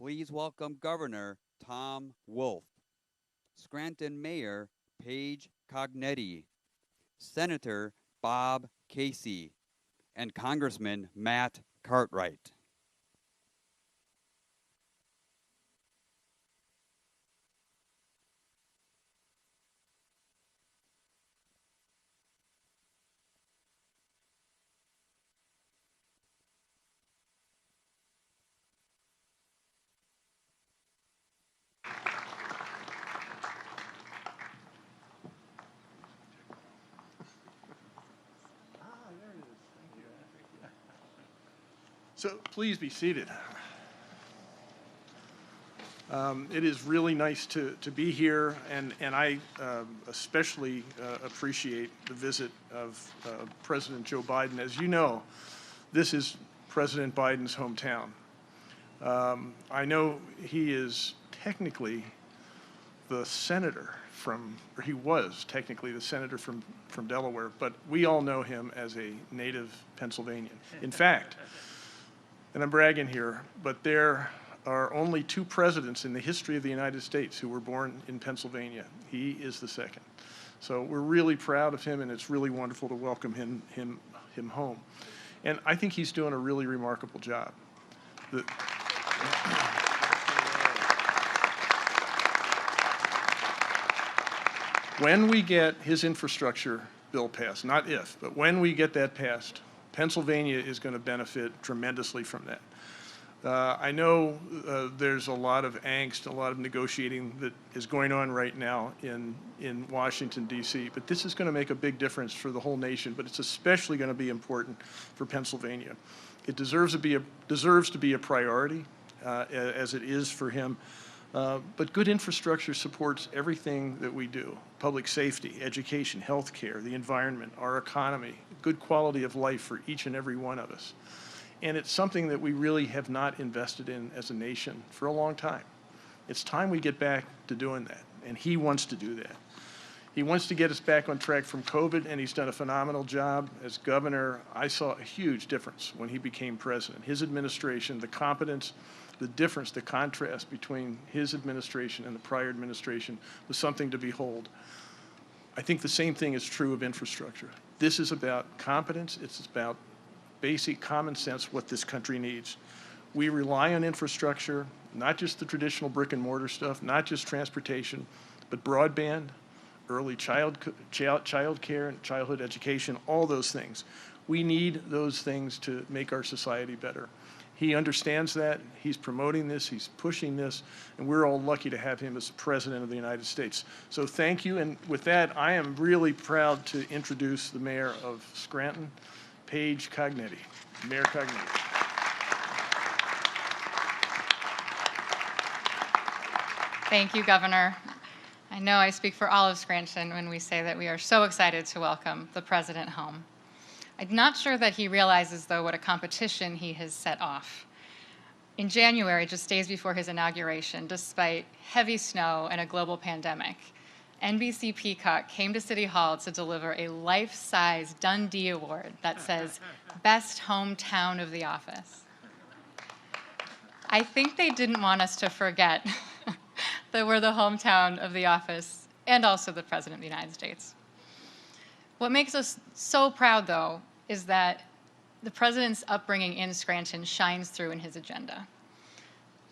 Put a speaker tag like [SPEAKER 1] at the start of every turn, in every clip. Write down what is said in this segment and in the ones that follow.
[SPEAKER 1] Please welcome Governor Tom Wolf, Scranton Mayor Paige Cognetti, Senator Bob Casey, and Congressman Matt Cartwright.
[SPEAKER 2] So please be seated. It is really nice to be here, and I especially appreciate the visit of President Joe Biden. As you know, this is President Biden's hometown. I know he is technically the senator or he was technically the senator from Delaware, but we all know him as a native Pennsylvanian. In fact, and I'm bragging here, but there are only two presidents in the history of the United States who were born in Pennsylvania. He is the second. So we're really proud of him, and it's really wonderful to welcome him home. And I think he's doing a really remarkable job. When we get his infrastructure bill passed, not if, but when we get that passed, Pennsylvania is going to benefit tremendously from that. I know there's a lot of angst, a lot of negotiating that is going on right now in Washington, D.C., but this is going to make a big difference for the whole nation, but it's especially going to be important for Pennsylvania. It deserves to be a priority, as it is for him. But good infrastructure supports everything that we do: public safety, education, health care, the environment, our economy, good quality of life for each and every one of us. And it's something that we really have not invested in as a nation for a long time. It's time we get back to doing that, and he wants to do that. He wants to get us back on track from COVID, and he's done a phenomenal job. As governor, I saw a huge difference when he became president. His administration, the competence, the difference, the contrast between his administration and the prior administration was something to behold. I think the same thing is true of infrastructure. This is about competence. It's about basic common sense, what this country needs. We rely on infrastructure, not just the traditional brick and mortar stuff, not just transportation, but broadband, early child care and childhood education, all those things. We need those things to make our society better. He understands that. He's promoting this. He's pushing this. And we're all lucky to have him as President of the United States. So thank you. And with that, I am really proud to introduce the mayor of Scranton, Paige Cognetti. Mayor Cognetti.
[SPEAKER 3] Thank you, Governor. I know I speak for all of Scranton when we say that we are so excited to welcome the President home. I'm not sure that he realizes, though, what a competition he has set off. In January, just days before his inauguration, despite heavy snow and a global pandemic, NBC Peacock came to City Hall to deliver a life-size Dundee Award that says, Best Hometown of the Office. I think they didn't want us to forget that we're the hometown of the office and also the President of the United States. What makes us so proud, though, is that the President's upbringing in Scranton shines through in his agenda.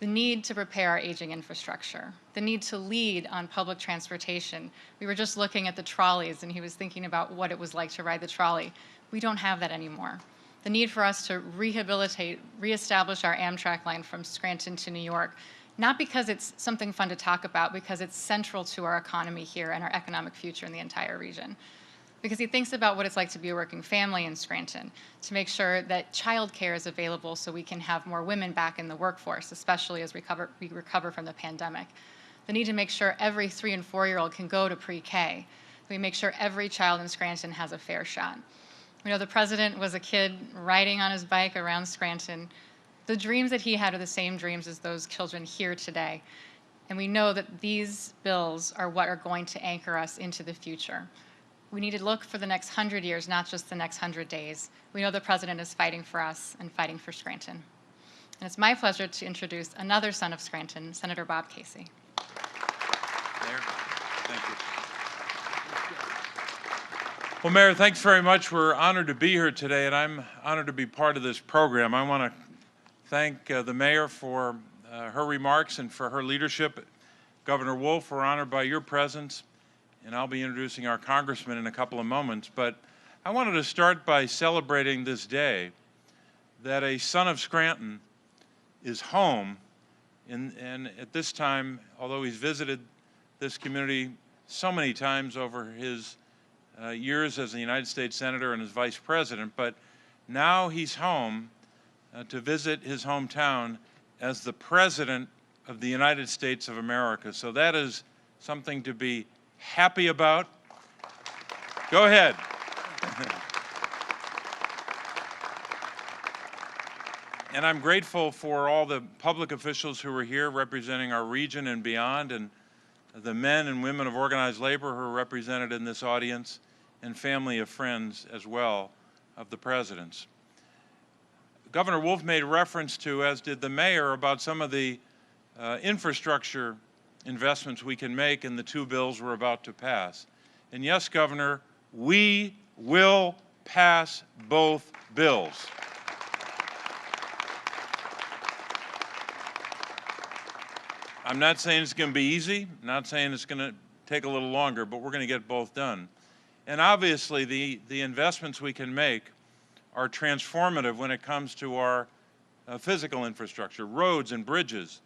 [SPEAKER 3] The need to repair our aging infrastructure, the need to lead on public transportation. We were just looking at the trolleys, and he was thinking about what it was like to ride the trolley. We don't have that anymore. The need for us to rehabilitate, reestablish our Amtrak line from Scranton to New York, not because it's something fun to talk about, because it's central to our economy here and our economic future in the entire region. Because he thinks about what it's like to be a working family in Scranton, to make sure that childcare is available so we can have more women back in the workforce, especially as we recover from the pandemic. The need to make sure every 3- and 4-year-old can go to pre-K. We make sure every child in Scranton has a fair shot. We know the President was a kid riding on his bike around Scranton. The dreams that he had are the same dreams as those children here today. And we know that these bills are what are going to anchor us into the future. We need to look for the next 100 years, not just the next 100 days. We know the President is fighting for us and fighting for Scranton. And it's my pleasure to introduce another son of Scranton, Senator Bob Casey.
[SPEAKER 4] Mayor, thank you. Well, Mayor, thanks very much. We're honored to be here today, and I'm honored to be part of this program. I want to thank the Mayor for her remarks and for her leadership. Governor Wolf, we're honored by your presence, and I'll be introducing our Congressman in a couple of moments. But I wanted to start by celebrating this day that a son of Scranton is home, and at this time, although he's visited this community so many times over his years as a United States Senator and as Vice President, but now he's home to visit his hometown as the President of the United States of America. So that is something to be happy about. Go ahead. And I'm grateful for all the public officials who are here representing our region and beyond, and the men and women of organized labor who are represented in this audience, and family of friends as well of the presidents. Governor Wolf made reference to, as did the mayor, about some of the infrastructure investments we can make in the two bills we're about to pass. And yes, Governor, we will pass both bills. I'm not saying it's going to be easy, not saying it's going to take a little longer, but we're going to get both done. And obviously, the investments we can make are transformative when it comes to our physical infrastructure, roads and bridges,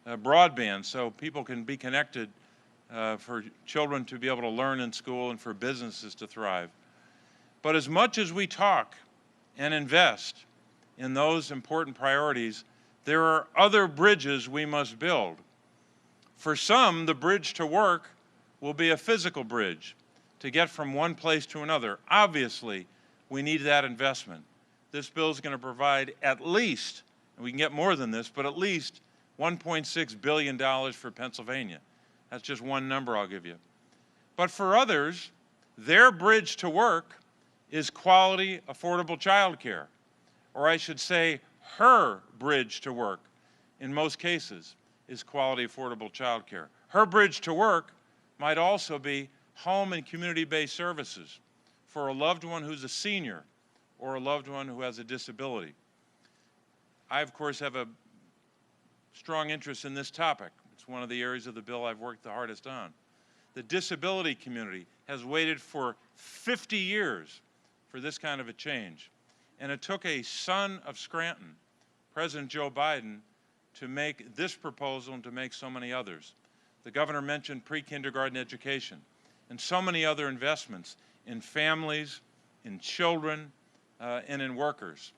[SPEAKER 4] broadband, so people can be connected, for children to be able to learn in school and for businesses to thrive. But as much as we talk and invest in those important priorities, there are other bridges we must build. For some, the bridge to work will be a physical bridge to get from one place to another. Obviously, we need that investment. This bill is going to provide at least, and we can get more than this, but at least $1.6 billion for Pennsylvania. That's just one number I'll give you. But for others, their bridge to work is quality, affordable child care. Or I should say, her bridge to work, in most cases, is quality, affordable child care. Her bridge to work might also be home and community-based services for a loved one who's a senior or a loved one who has a disability. I, of course, have a strong interest in this topic. It's one of the areas of the bill I've worked the hardest on. The disability community has waited for 50 years for this kind of a change. And it took a son of Scranton, President Joe Biden, to make this proposal and to make so many others. The governor mentioned pre-kindergarten education and so many other investments in families, in children, and in workers.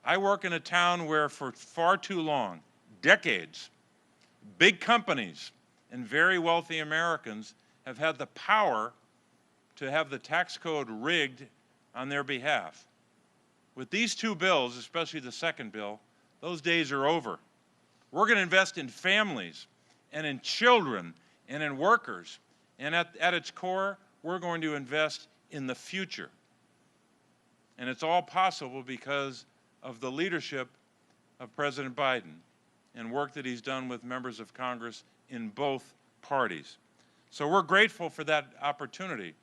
[SPEAKER 4] I work in a town where for far too long, decades, big companies and very wealthy Americans have had the power to have the tax code rigged on their behalf. With these two bills, especially the second bill, those days are over. We're going to invest in families and in children and in workers. And at its core, we're going to invest in the future. And it's all possible because of the leadership of President Biden and work that he's done with members of Congress in both parties. So we're grateful for that opportunity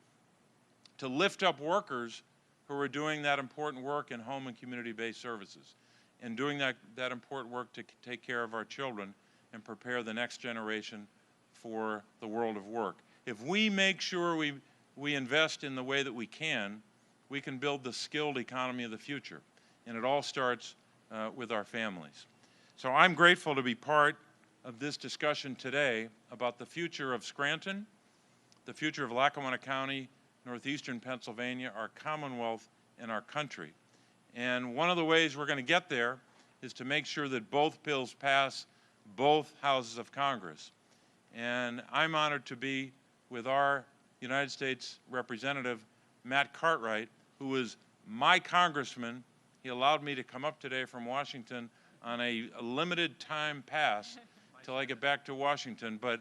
[SPEAKER 4] to lift up workers who are doing that important work in home and community-based services and doing that important work to take care of our children and prepare the next generation for the world of work. If we make sure we invest in the way that we can build the skilled economy of the future. And it all starts with our families. So I'm grateful to be part of this discussion today about the future of Scranton, the future of Lackawanna County, northeastern Pennsylvania, our Commonwealth, and our country. And one of the ways we're going to get there is to make sure that both bills pass both houses of Congress. And I'm honored to be with our United States Representative, Matt Cartwright, who is my congressman. He allowed me to come up today from Washington on a limited time pass till I get back to Washington. But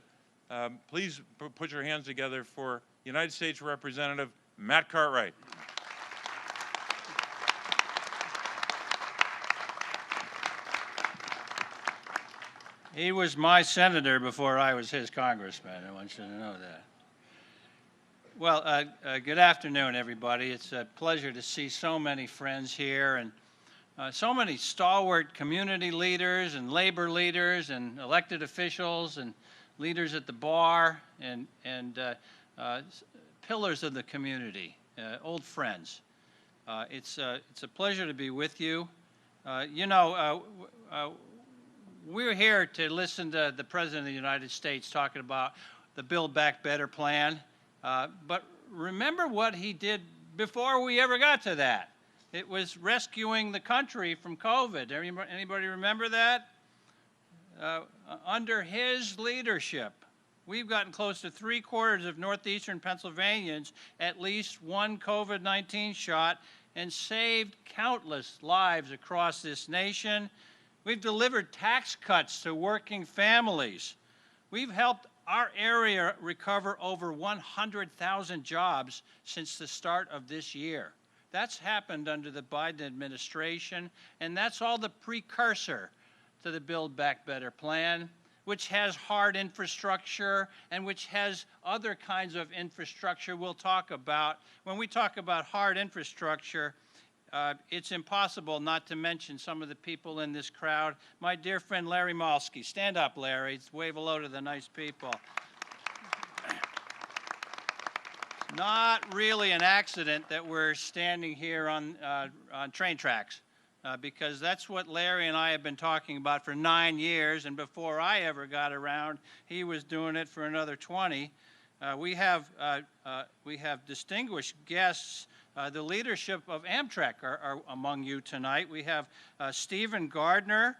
[SPEAKER 4] please put your hands together for United States Representative Matt Cartwright.
[SPEAKER 5] He was my senator before I was his congressman. I want you to know that. Well, good afternoon, everybody. It's a pleasure to see so many friends here and so many stalwart community leaders and labor leaders and elected officials and leaders at the bar and pillars of the community, old friends. It's a pleasure to be with you. We're here to listen to the President of the United States talking about the Build Back Better plan. But remember what he did before we ever got to that. It was rescuing the country from COVID. Anybody remember that? Under his leadership, we've gotten close to 3/4 of northeastern Pennsylvanians at least one COVID-19 shot and saved countless lives across this nation. We've delivered tax cuts to working families. We've helped our area recover over 100,000 jobs since the start of this year. That's happened under the Biden administration, and that's all the precursor to the Build Back Better plan, which has hard infrastructure and which has other kinds of infrastructure we'll talk about. When we talk about hard infrastructure, it's impossible not to mention some of the people in this crowd. My dear friend Larry Malski. Stand up, Larry. Wave hello to the nice people. Not really an accident that we're standing here on train tracks, because that's what Larry and I have been talking about for 9 years, and before I ever got around, he was doing it for another 20. We have distinguished guests. The leadership of Amtrak are among you tonight. We have Stephen Gardner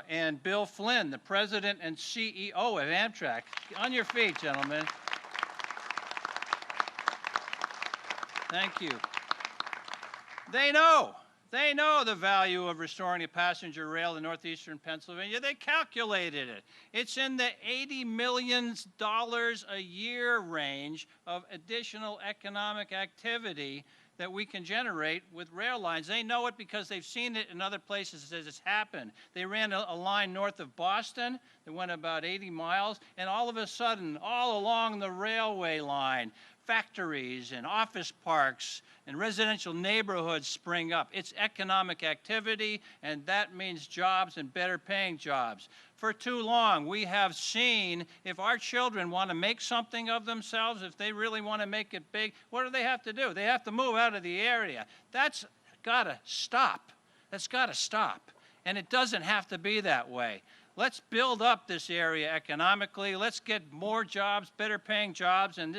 [SPEAKER 5] and Bill Flynn, the president and CEO of Amtrak. On your feet, gentlemen. Thank you. They know the value of restoring a passenger rail in northeastern Pennsylvania. They calculated it. It's in the $80 million a year range of additional economic activity that we can generate with rail lines. They know it because they've seen it in other places as it's happened. They ran a line north of Boston that went about 80 miles, and all of a sudden, all along the railway line, factories and office parks and residential neighborhoods spring up. It's economic activity, and that means jobs and better paying jobs. For too long, we have seen if our children want to make something of themselves, if they really want to make it big, what do they have to do? They have to move out of the area. That's got to stop. That's got to stop. And it doesn't have to be that way. Let's build up this area economically. Let's get more jobs, better paying jobs, and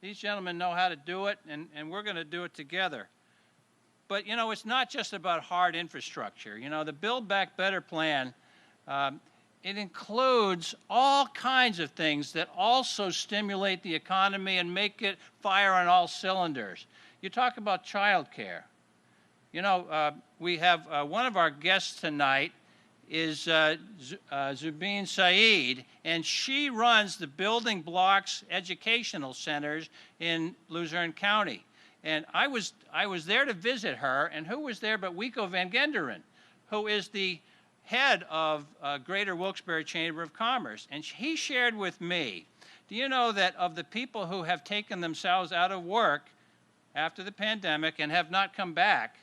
[SPEAKER 5] these gentlemen know how to do it, and we're going to do it together. But, you know, it's not just about hard infrastructure. You know, the Build Back Better plan, it includes all kinds of things that also stimulate the economy and make it fire on all cylinders. You talk about child care. You know, we have one of our guests tonight is Zubeen Saeed, and she runs the Building Blocks Educational Centers in Luzerne County. And I was there to visit her, and who was there but Wico Van Genderen, who is the head of Greater Wilkes-Barre Chamber of Commerce. And he shared with me, do you know that of the people who have taken themselves out of work after the pandemic and have not come back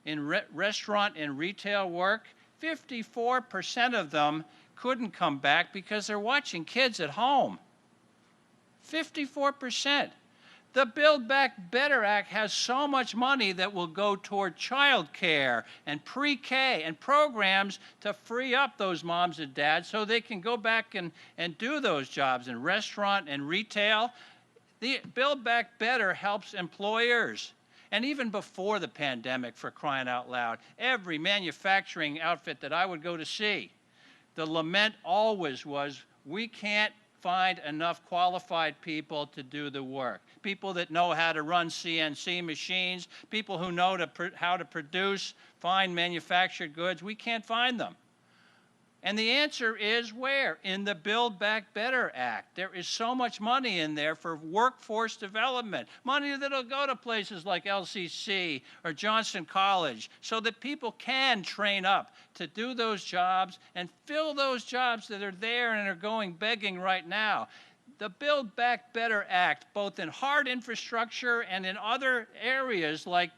[SPEAKER 5] in restaurant and retail work, 54% of them couldn't come back because they're watching kids at home. 54%. The Build Back Better Act has so much money that will go toward child care and pre-K and programs to free up those moms and dads so they can go back and do those jobs in restaurant and retail. The Build Back Better helps employers. And even before the pandemic, for crying out loud, every manufacturing outfit that I would go to see, the lament always was, we can't find enough qualified people to do the work. People that know how to run CNC machines, people who know how to produce fine manufactured goods, we can't find them. And the answer is where? In the Build Back Better Act. There is so much money in there for workforce development, money that'll go to places like LCC or Johnson College so that people can train up to do those jobs and fill those jobs that are there and are going begging right now. The Build Back Better Act, both in hard infrastructure and in other areas like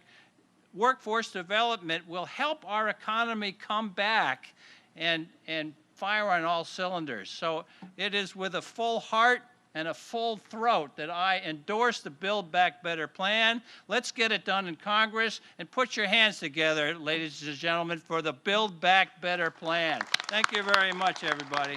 [SPEAKER 5] workforce development, will help our economy come back and fire on all cylinders. So it is with a full heart and a full throat that I endorse the Build Back Better plan. Let's get it done in Congress, and put your hands together, ladies and gentlemen, for the Build Back Better plan. Thank you very much, everybody.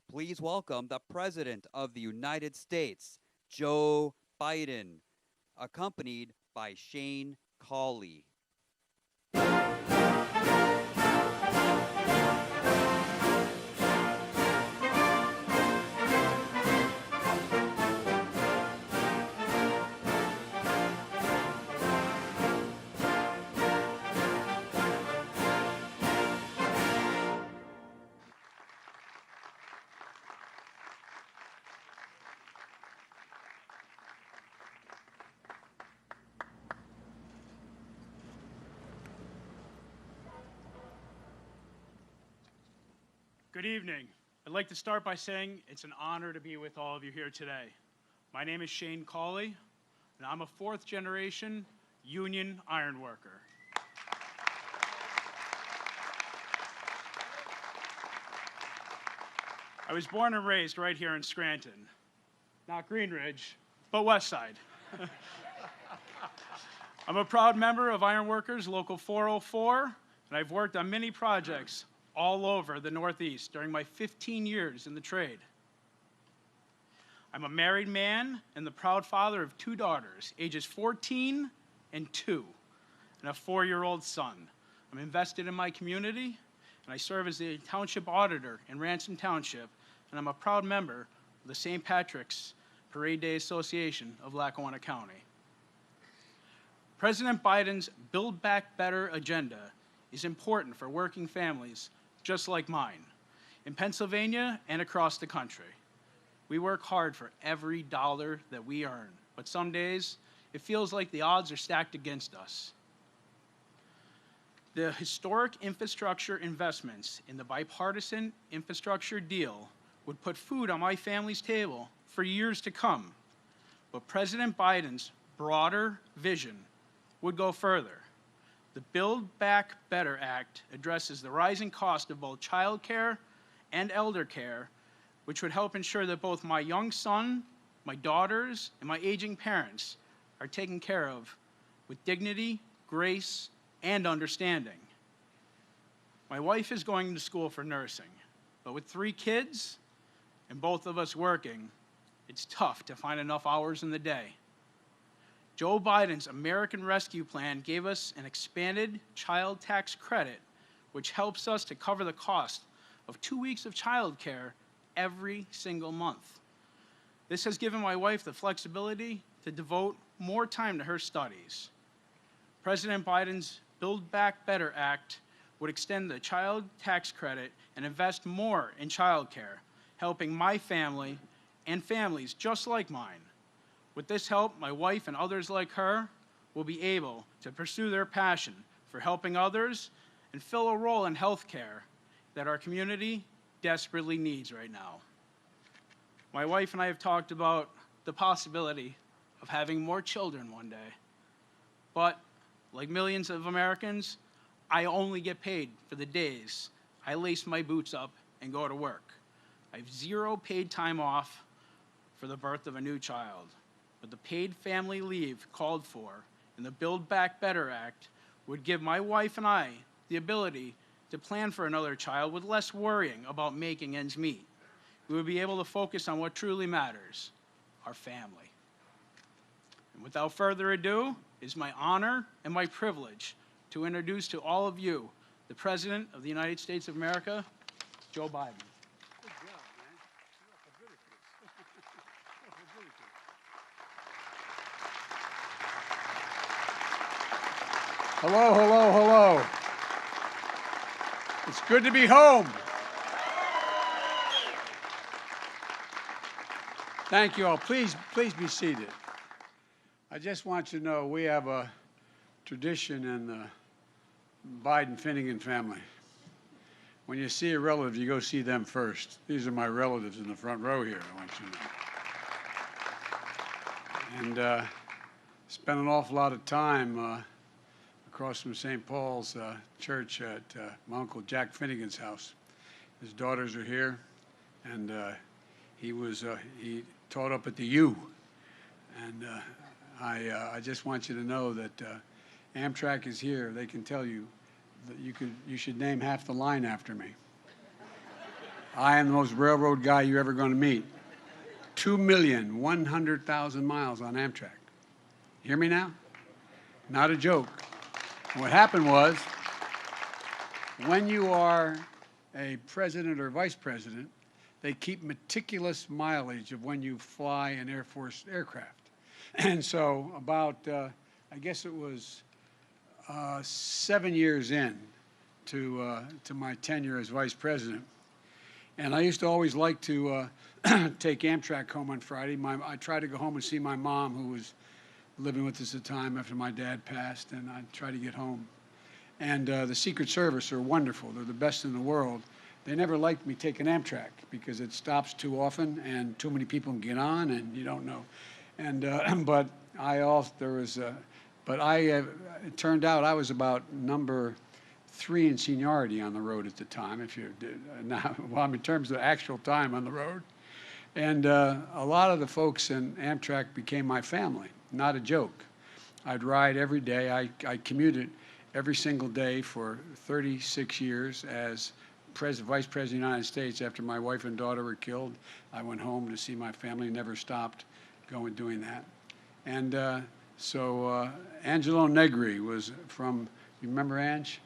[SPEAKER 1] Please welcome the President of the United States, Joe Biden, accompanied by Shane Cawley.
[SPEAKER 6] Good evening. I'd like to start by saying it's an honor to be with all of you here today. My name is Shane Cawley, and I'm a fourth-generation union ironworker. I was born and raised right here in Scranton. Not Greenridge, but West Side. I'm a proud member of Ironworkers Local 404, and I've worked on many projects all over the Northeast during my 15 years in the trade. I'm a married man and the proud father of two daughters, ages 14 and 2, and a 4-year-old son. I'm invested in my community, and I serve as the township auditor in Ransom Township, and I'm a proud member of the St. Patrick's Parade Day Association of Lackawanna County. President Biden's Build Back Better agenda is important for working families just like mine, in Pennsylvania and across the country. We work hard for every dollar that we earn, but some days it feels like the odds are stacked against us. The historic infrastructure investments in the bipartisan infrastructure deal would put food on my family's table for years to come, but President Biden's broader vision would go further. The Build Back Better Act addresses the rising cost of both child care and elder care, which would help ensure that both my young son, my daughters, and my aging parents are taken care of with dignity, grace, and understanding. My wife is going to school for nursing, but with 3 kids and both of us working, it's tough to find enough hours in the day. Joe Biden's American Rescue Plan gave us an expanded child tax credit, which helps us to cover the cost of 2 weeks of child care every single month. This has given my wife the flexibility to devote more time to her studies. President Biden's Build Back Better Act would extend the child tax credit and invest more in child care, helping my family and families just like mine. With this help, my wife and others like her will be able to pursue their passion for helping others and fill a role in health care that our community desperately needs right now. My wife and I have talked about the possibility of having more children one day. But like millions of Americans, I only get paid for the days I lace my boots up and go to work. I have 0 paid time off for the birth of a new child. But the paid family leave called for in the Build Back Better Act would give my wife and I the ability to plan for another child with less worrying about making ends meet. We would be able to focus on what truly matters, our family. And without further ado, it is my honor and my privilege to introduce to all of you the President of the United States of America, Joe Biden.
[SPEAKER 7] Hello, hello, hello. It's good to be home. Thank you all. Please be seated. I just want you to know we have a tradition in the Biden-Finnegan family. When you see a relative, you go see them first. These are my relatives in the front row here, I want you to know. And spent an awful lot of time across from St. Paul's Church at my Uncle Jack Finnegan's house. His daughters are here, and he taught up at the U. And I just want you to know that Amtrak is here. They can tell you that you should name half the line after me. I am the most railroad guy you're ever going to meet. 2,100,000 miles on Amtrak. You hear me now? Not a joke. What happened was, when you are a president or vice president, they keep meticulous mileage of when you fly an Air Force aircraft. And so about, I guess it was 7 years in to my tenure as vice president. And I used to always like to take Amtrak home on Friday. I tried to go home and see my mom, who was living with us at the time after my dad passed, and I'd try to get home. And the Secret Service are wonderful. They're the best in the world. They never liked me taking Amtrak because it stops too often and too many people can get on and you don't know. And but it turned out I was about number 3 in seniority on the road at the time. If you now, well, in terms of actual time on the road, and a lot of the folks in Amtrak became my family. Not a joke. I'd ride every day. I commuted every single day for 36 years as Vice President of the United States. After my wife and daughter were killed, I went home to see my family, never stopped doing that. And so Angelo Negri was from, you remember Ange?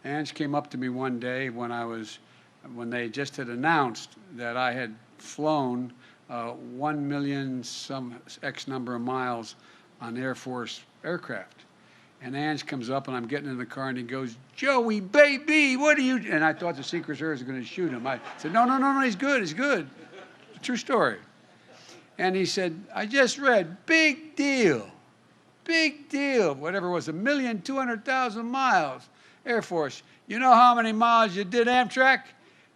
[SPEAKER 7] Ange came up to me one day when they just had announced that I had flown 1 million some X number of miles on Air Force aircraft. And Ange comes up, and I'm getting in the car, and he goes, "Joey, baby, what are you?" And I thought the Secret Service was going to shoot him. I said, no, he's good, he's good. It's a true story. And he said, "I just read, big deal, whatever it was, 1,200,000 miles, Air Force. You know how many miles you did Amtrak?"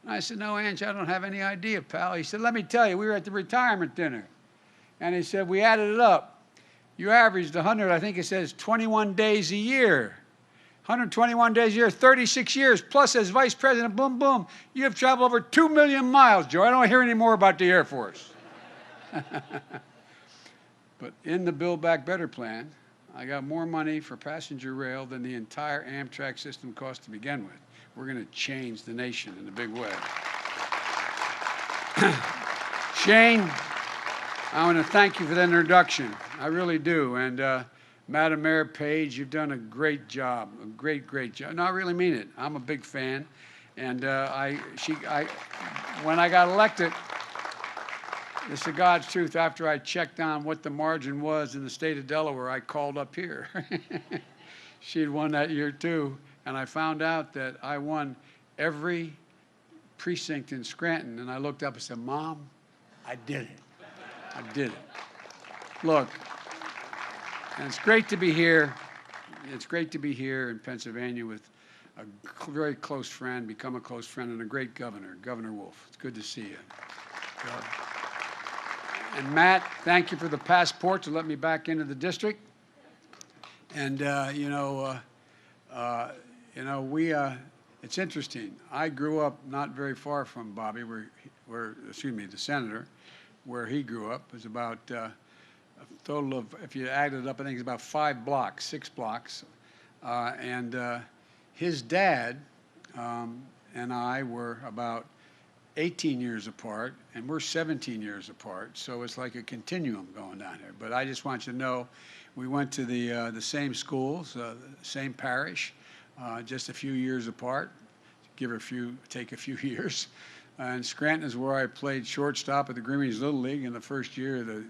[SPEAKER 7] And I said, "No, Ange, I don't have any idea, pal." He said, "Let me tell you, we were at the retirement dinner." And he said, "We added it up. You averaged 100, I think it says 21 days a year. 121 days a year, 36 years, plus as vice president, boom, boom. You have traveled over 2 million miles, Joe. I don't hear any more about the Air Force." But in the Build Back Better plan, I got more money for passenger rail than the entire Amtrak system cost to begin with. We're going to change the nation in a big way. Shane, I want to thank you for that introduction. I really do. And Madam Mayor Page, you've done a great job, a great job. No, I really mean it. I'm a big fan. And when I got elected, this is God's truth, after I checked on what the margin was in the state of Delaware, I called up here. She'd won that year too. And I found out that I won every precinct in Scranton. And I looked up and said, "Mom, I did it. I did it." Look, and it's great to be here. It's great to be here in Pennsylvania with very close friend, become a close friend, and a great governor, Governor Wolf. It's good to see you. And Matt, thank you for the passport to let me back into the district. And it's interesting. I grew up not very far from Bobby, the senator, where he grew up. It was about a total of, if you added it up, I think it's about 6 blocks. His dad and I were about 18 years apart, and we're 17 years apart. So it's like a continuum going down here. But I just want you to know, we went to the same schools, same parish, just a few years apart. Take a few years. And Scranton is where I played shortstop at the Grimmie's Little League. In the first year,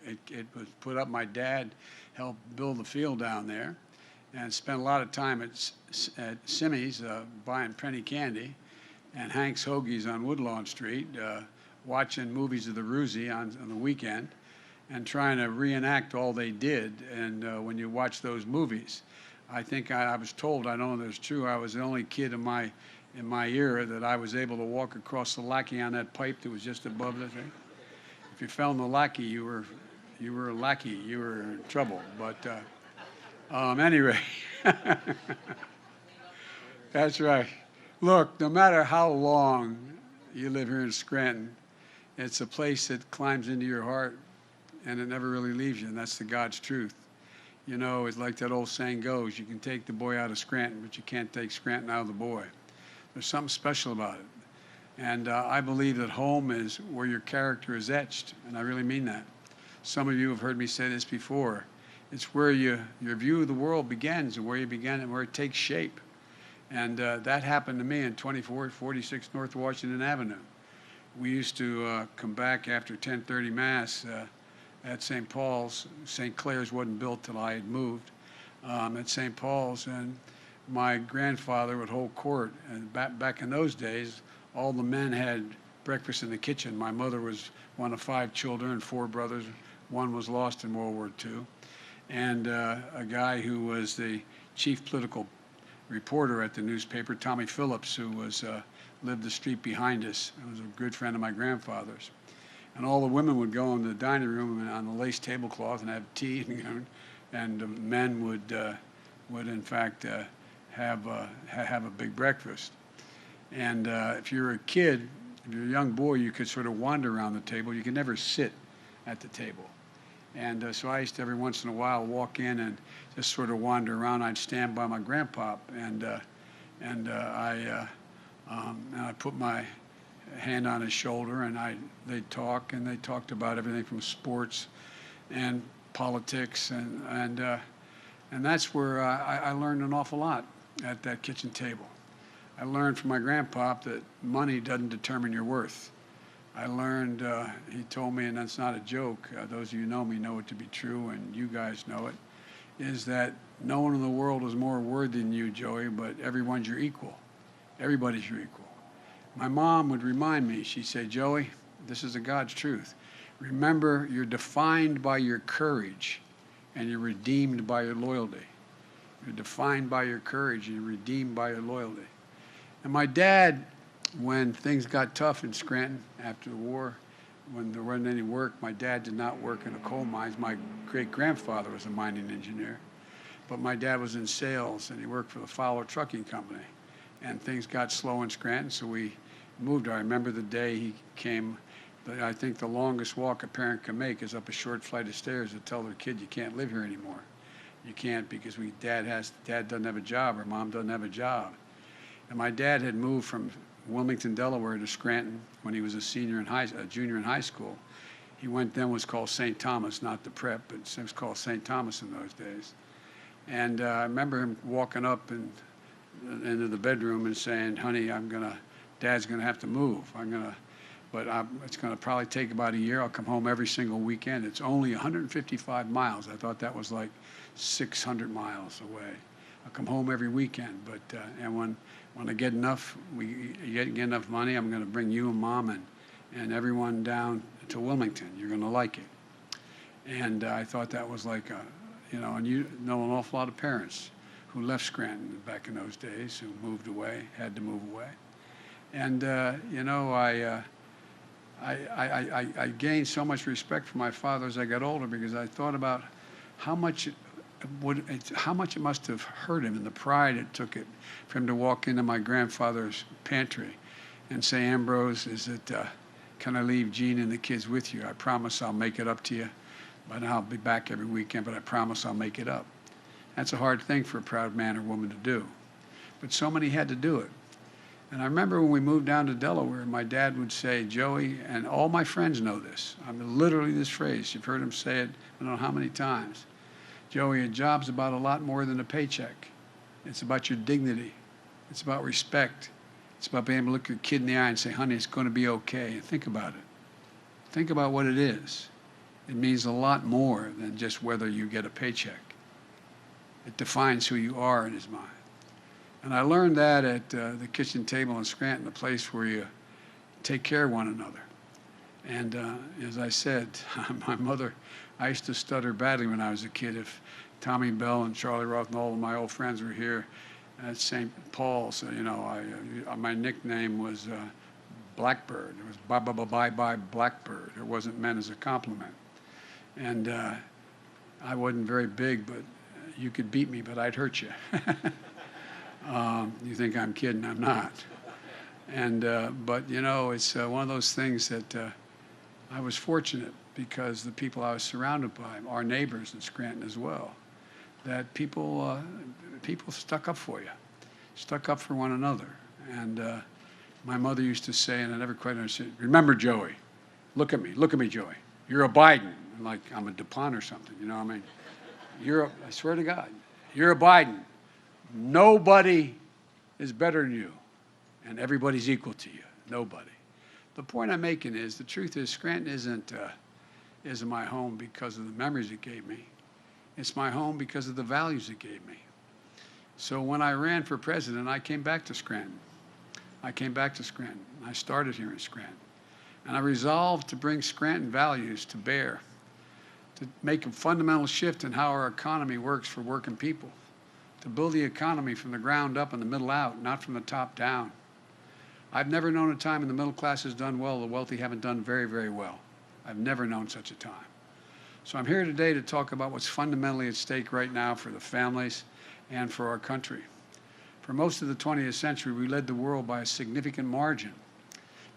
[SPEAKER 7] it was put up. My dad helped build the field down there, and spent a lot of time at Simmy's buying penny candy, and Hank's Hoagies on Woodlawn Street, watching movies of the Roosie on the weekend, and trying to reenact all they did. And when you watch those movies, I think I was told, I don't know if it's true, I was the only kid in my era that I was able to walk across the lackey on that pipe that was just above the thing. If you fell in the lackey, you were a lackey, you were in trouble. But anyway, that's right. Look, no matter how long you live here in Scranton, it's a place that climbs into your heart, and it never really leaves you, and that's the God's truth. You know, it's like that old saying goes, you can take the boy out of Scranton, but you can't take Scranton out of the boy. There's something special about it. And I believe that home is where your character is etched, and I really mean that. Some of you have heard me say this before. It's where your view of the world begins, and where you begin and where it takes shape. And that happened to me in 2446 North Washington Avenue. We used to come back after 10:30 Mass at St. Paul's. St. Clair's wasn't built till I had moved, at St. Paul's, and my grandfather would hold court. And back in those days, all the men had breakfast in the kitchen. My mother was one of 5 children and 4 brothers. One was lost in World War II. And a guy who was the chief political reporter at the newspaper, Tommy Phillips, who lived the street behind us. He was a good friend of my grandfather's. And all the women would go in the dining room on the lace tablecloth and have tea, and the men would in fact have a big breakfast. And if you're a kid, if you're a young boy, you could sort of wander around the table. You could never sit at the table. And so I used to every once in a while walk in and just sort of wander around. I'd stand by my grandpop, and I put my hand on his shoulder, and they'd talk, and they talked about everything from sports and politics, and that's where I learned an awful lot at that kitchen table. I learned from my grandpop that money doesn't determine your worth. I learned, he told me, and that's not a joke, those of you who know me know it to be true, and you guys know it, is that no one in the world is more worthy than you, Joey, but everyone's your equal. Everybody's your equal. My mom would remind me, she'd say, Joey, this is the God's truth. Remember, you're defined by your courage, and you're redeemed by your loyalty. You're defined by your courage, and you're redeemed by your loyalty. And my dad, when things got tough in Scranton after the war, when there wasn't any work, my dad did not work in the coal mines. My great-grandfather was a mining engineer. But my dad was in sales, and he worked for the Fowler Trucking Company. And things got slow in Scranton, so we moved. I remember the day he came. I think the longest walk a parent can make is up a short flight of stairs to tell their kid, you can't live here anymore. You can't, because dad doesn't have a job, or mom doesn't have a job. And my dad had moved from Wilmington, Delaware to Scranton when he was a junior in high school. He was called St. Thomas, not the prep, but it was called St. Thomas in those days. And I remember him walking up into the bedroom and saying, honey, Dad's gonna have to move. It's gonna probably take about a year. I'll come home every single weekend. It's only 155 miles. I thought that was like 600 miles away. I'll come home every weekend, and when I get enough, get enough money, I'm gonna bring you and Mom and everyone down to Wilmington. You're gonna like it. And I thought that was like and you know an awful lot of parents who left Scranton back in those days, who moved away, had to move away. And, you know, I gained so much respect for my father as I got older because I thought about how much it must have hurt him and the pride it took it for him to walk into my grandfather's pantry and say, Ambrose, can I leave Gene and the kids with you? I promise I'll make it up to you. But I'll be back every weekend, but I promise I'll make it up. That's a hard thing for a proud man or woman to do. But so many had to do it. And I remember when we moved down to Delaware, my dad would say, Joey, and all my friends know this, I mean, literally this phrase, you've heard him say it I don't know how many times. Joey, a job's about a lot more than a paycheck. It's about your dignity. It's about respect. It's about being able to look your kid in the eye and say, honey, it's going to be okay. And think about it. Think about what it is. It means a lot more than just whether you get a paycheck. It defines who you are in his mind. And I learned that at the kitchen table in Scranton, a place where you take care of one another. And as I said, my mother, I used to stutter badly when I was a kid. If Tommy Bell and Charlie Roth and all of my old friends were here at St. Paul's, so, you know, my nickname was Blackbird. It was bye-bye Blackbird. It wasn't meant as a compliment. And I wasn't very big, but you could beat me, but I'd hurt you. You think I'm kidding? I'm not. And but you know, it's one of those things that I was fortunate because the people I was surrounded by, our neighbors in Scranton as well, that people stuck up for you, stuck up for one another. And my mother used to say, and I never quite understood, remember, Joey, look at me, Joey. You're a Biden, like I'm a DuPont or something, you know what I mean? I swear to God, you're a Biden. Nobody is better than you, and everybody's equal to you. Nobody. The point I'm making is, the truth is, Scranton isn't my home because of the memories it gave me. It's my home because of the values it gave me. So when I ran for president, I came back to Scranton. I started here in Scranton. And I resolved to bring Scranton values to bear, to make a fundamental shift in how our economy works for working people, to build the economy from the ground up and the middle out, not from the top down. I've never known a time when the middle class has done well, the wealthy haven't done very, very well. I've never known such a time. So I'm here today to talk about what's fundamentally at stake right now for the families and for our country. For most of the 20th century, we led the world by a significant margin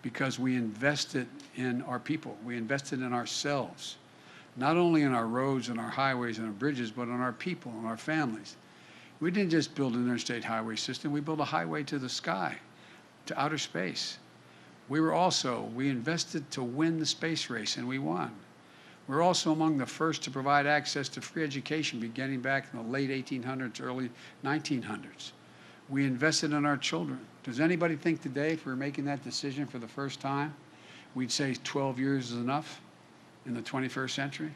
[SPEAKER 7] because we invested in our people. We invested in ourselves, not only in our roads and our highways and our bridges, but in our people and our families. We didn't just build an interstate highway system, we built a highway to the sky, to outer space. We invested to win the space race, and we won. We're also among the first to provide access to free education beginning back in the late 1800s, early 1900s. We invested in our children. Does anybody think today, if we were making that decision for the first time, we'd say 12 years is enough in the 21st century?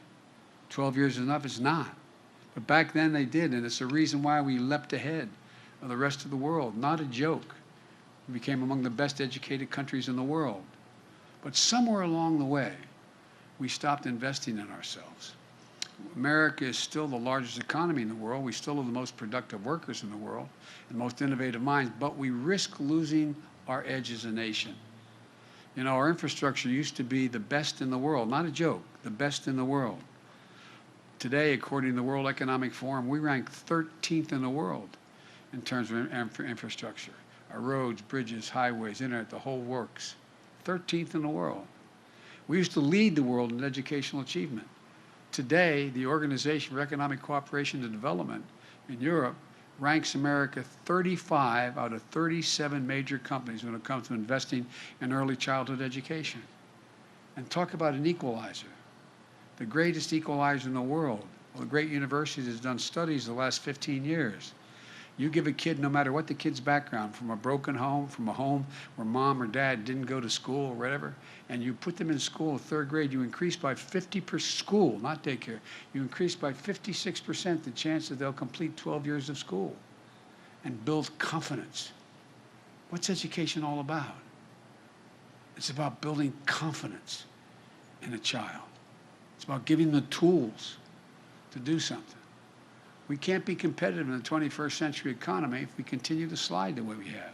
[SPEAKER 7] 12 years is enough? It's not. But back then they did, and it's the reason why we leapt ahead of the rest of the world. Not a joke. We became among the best educated countries in the world. But somewhere along the way, we stopped investing in ourselves. America is still the largest economy in the world. We still have the most productive workers in the world and the most innovative minds, but we risk losing our edge as a nation. You know, our infrastructure used to be the best in the world, not a joke, the best in the world. Today, according to the World Economic Forum, we rank 13th in the world in terms of infrastructure. Our roads, bridges, highways, internet, the whole works. 13th in the world. We used to lead the world in educational achievement. Today, the Organization for Economic Cooperation and Development in Europe ranks America 35 out of 37 major companies when it comes to investing in early childhood education. And talk about an equalizer. The greatest equalizer in the world. Well, the great university has done studies the last 15 years. You give a kid, no matter what the kid's background, from a broken home, from a home where mom or dad didn't go to school or whatever, and you put them in school in third grade, you increase by 50% school, not daycare, you increase by 56% the chance that they'll complete 12 years of school and build confidence. What's education all about? It's about building confidence in a child. It's about giving them the tools to do something. We can't be competitive in the 21st century economy if we continue to slide the way we have.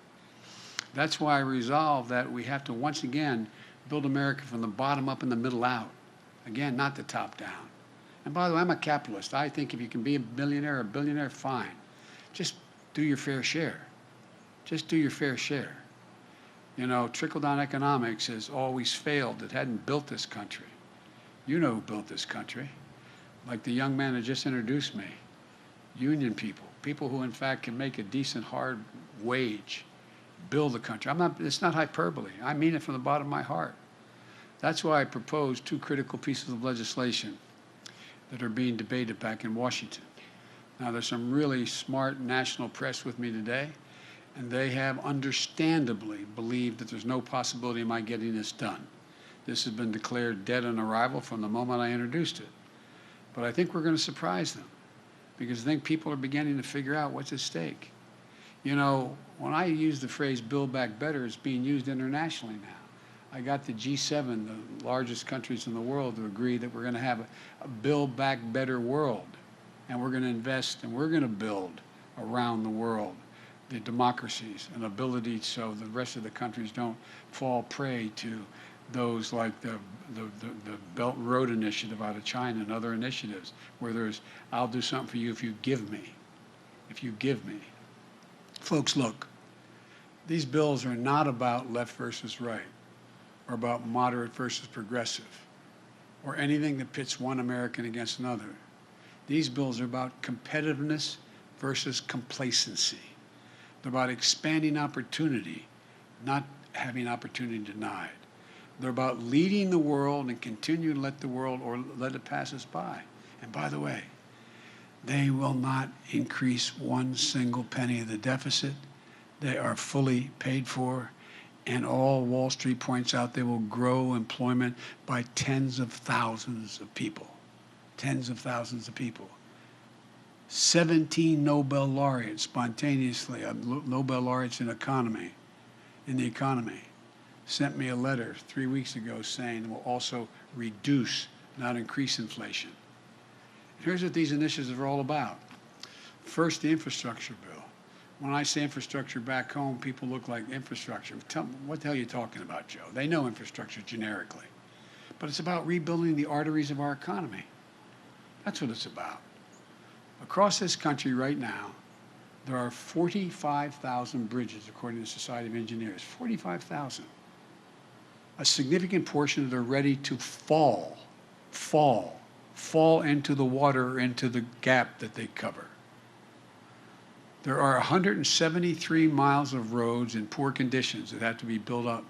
[SPEAKER 7] That's why I resolved that we have to once again build America from the bottom up and the middle out. Again, not the top down. And by the way, I'm a capitalist. I think if you can be a millionaire or a billionaire, fine. Just do your fair share. Just do your fair share. You know, trickle-down economics has always failed. It hadn't built this country. You know who built this country. Like the young man that just introduced me. Union people. People who, in fact, can make a decent, hard wage. Build the country. It's not hyperbole. I mean it from the bottom of my heart. That's why I proposed 2 critical pieces of legislation that are being debated back in Washington. Now, there's some really smart national press with me today, and they have understandably believed that there's no possibility of my getting this done. This has been declared dead on arrival from the moment I introduced it. But I think we're going to surprise them, because I think people are beginning to figure out what's at stake. You know, when I use the phrase Build Back Better, it's being used internationally now. I got the G7, the largest countries in the world, to agree that we're going to have a Build Back Better world. And we're going to invest and we're going to build around the world the democracies and ability so the rest of the countries don't fall prey to those like the Belt and Road Initiative out of China and other initiatives where there's, I'll do something for you if you give me. If you give me. Folks, look, these bills are not about left versus right, or about moderate versus progressive, or anything that pits one American against another. These bills are about competitiveness versus complacency. They're about expanding opportunity, not having opportunity denied. They're about leading the world and continue to let the world or let it pass us by. And by the way, they will not increase one single penny of the deficit. They are fully paid for. And all Wall Street points out they will grow employment by tens of thousands of people. Tens of thousands of people. 17 Nobel laureates spontaneously, Nobel laureates in the economy, sent me a letter 3 weeks ago saying we'll also reduce, not increase inflation. Here's what these initiatives are all about. First, the infrastructure bill. When I say infrastructure back home, people look like infrastructure. Tell them, what the hell are you talking about, Joe? They know infrastructure generically. But it's about rebuilding the arteries of our economy. That's what it's about. Across this country right now, there are 45,000 bridges, according to the Society of Engineers. 45,000. A significant portion that are ready to fall into the water or into the gap that they cover. There are 173 miles of roads in poor conditions that have to be built up,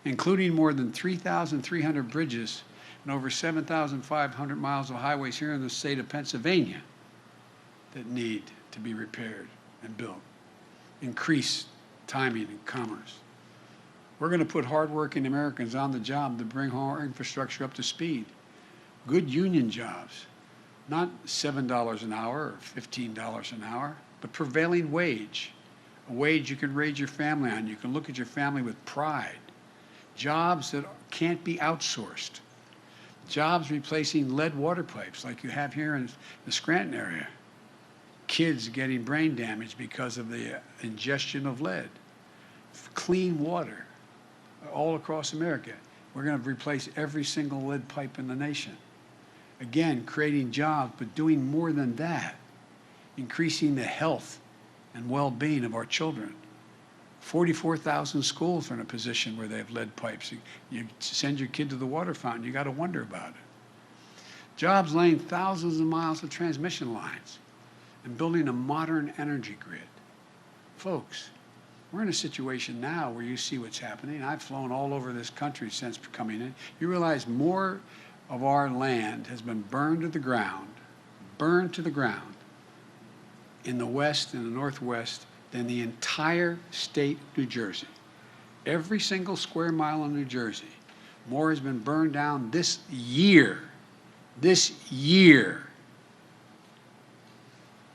[SPEAKER 7] including more than 3,300 bridges and over 7,500 miles of highways here in the state of Pennsylvania that need to be repaired and built. Increase timing and commerce. We're going to put hardworking Americans on the job to bring our infrastructure up to speed. Good union jobs, not $7 an hour or $15 an hour, but prevailing wage, a wage you can raise your family on. You can look at your family with pride. Jobs that can't be outsourced. Jobs replacing lead water pipes like you have here in the Scranton area. Kids getting brain damage because of the ingestion of lead. Clean water all across America. We're going to replace every single lead pipe in the nation. Again, creating jobs, but doing more than that. Increasing the health and well-being of our children. 44,000 schools are in a position where they have lead pipes. You send your kid to the water fountain, you got to wonder about it. Jobs laying thousands of miles of transmission lines and building a modern energy grid. Folks, we're in a situation now where you see what's happening. I've flown all over this country since coming in. You realize more of our land has been burned to the ground in the West and the Northwest than the entire state of New Jersey. Every single square mile in New Jersey, more has been burned down this year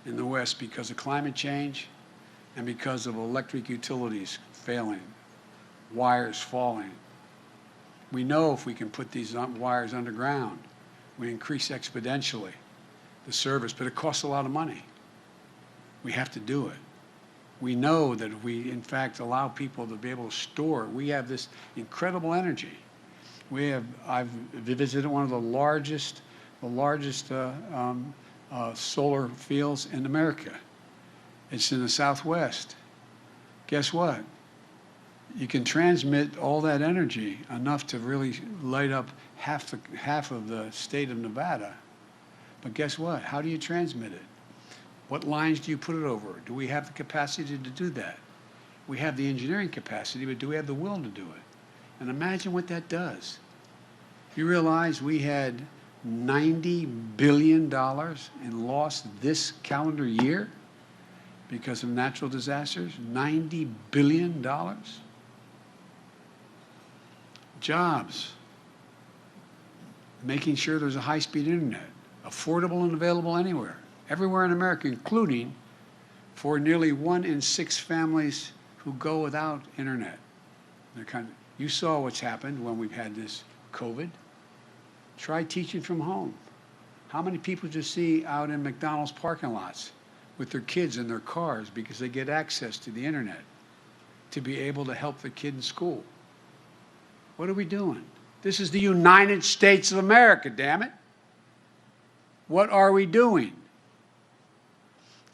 [SPEAKER 7] in the West because of climate change and because of electric utilities failing, wires falling. We know if we can put these wires underground, we increase exponentially the service, but it costs a lot of money. We have to do it. We know that if we, in fact, allow people to be able to store, we have this incredible energy. I've visited one of the largest solar fields in America. It's in the Southwest. Guess what? You can transmit all that energy enough to really light up half of the state of Nevada. But guess what? How do you transmit it? What lines do you put it over? Do we have the capacity to do that? We have the engineering capacity, but do we have the will to do it? And imagine what that does. You realize we had $90 billion in loss this calendar year because of natural disasters? $90 billion? Jobs. Making sure there's a high-speed internet, affordable and available anywhere, everywhere in America, including for nearly 1 in 6 families who go without internet. You saw what's happened when we've had this COVID. Try teaching from home. How many people do you see out in McDonald's parking lots with their kids in their cars because they get access to the internet to be able to help the kid in school? What are we doing? This is the United States of America, damn it. What are we doing?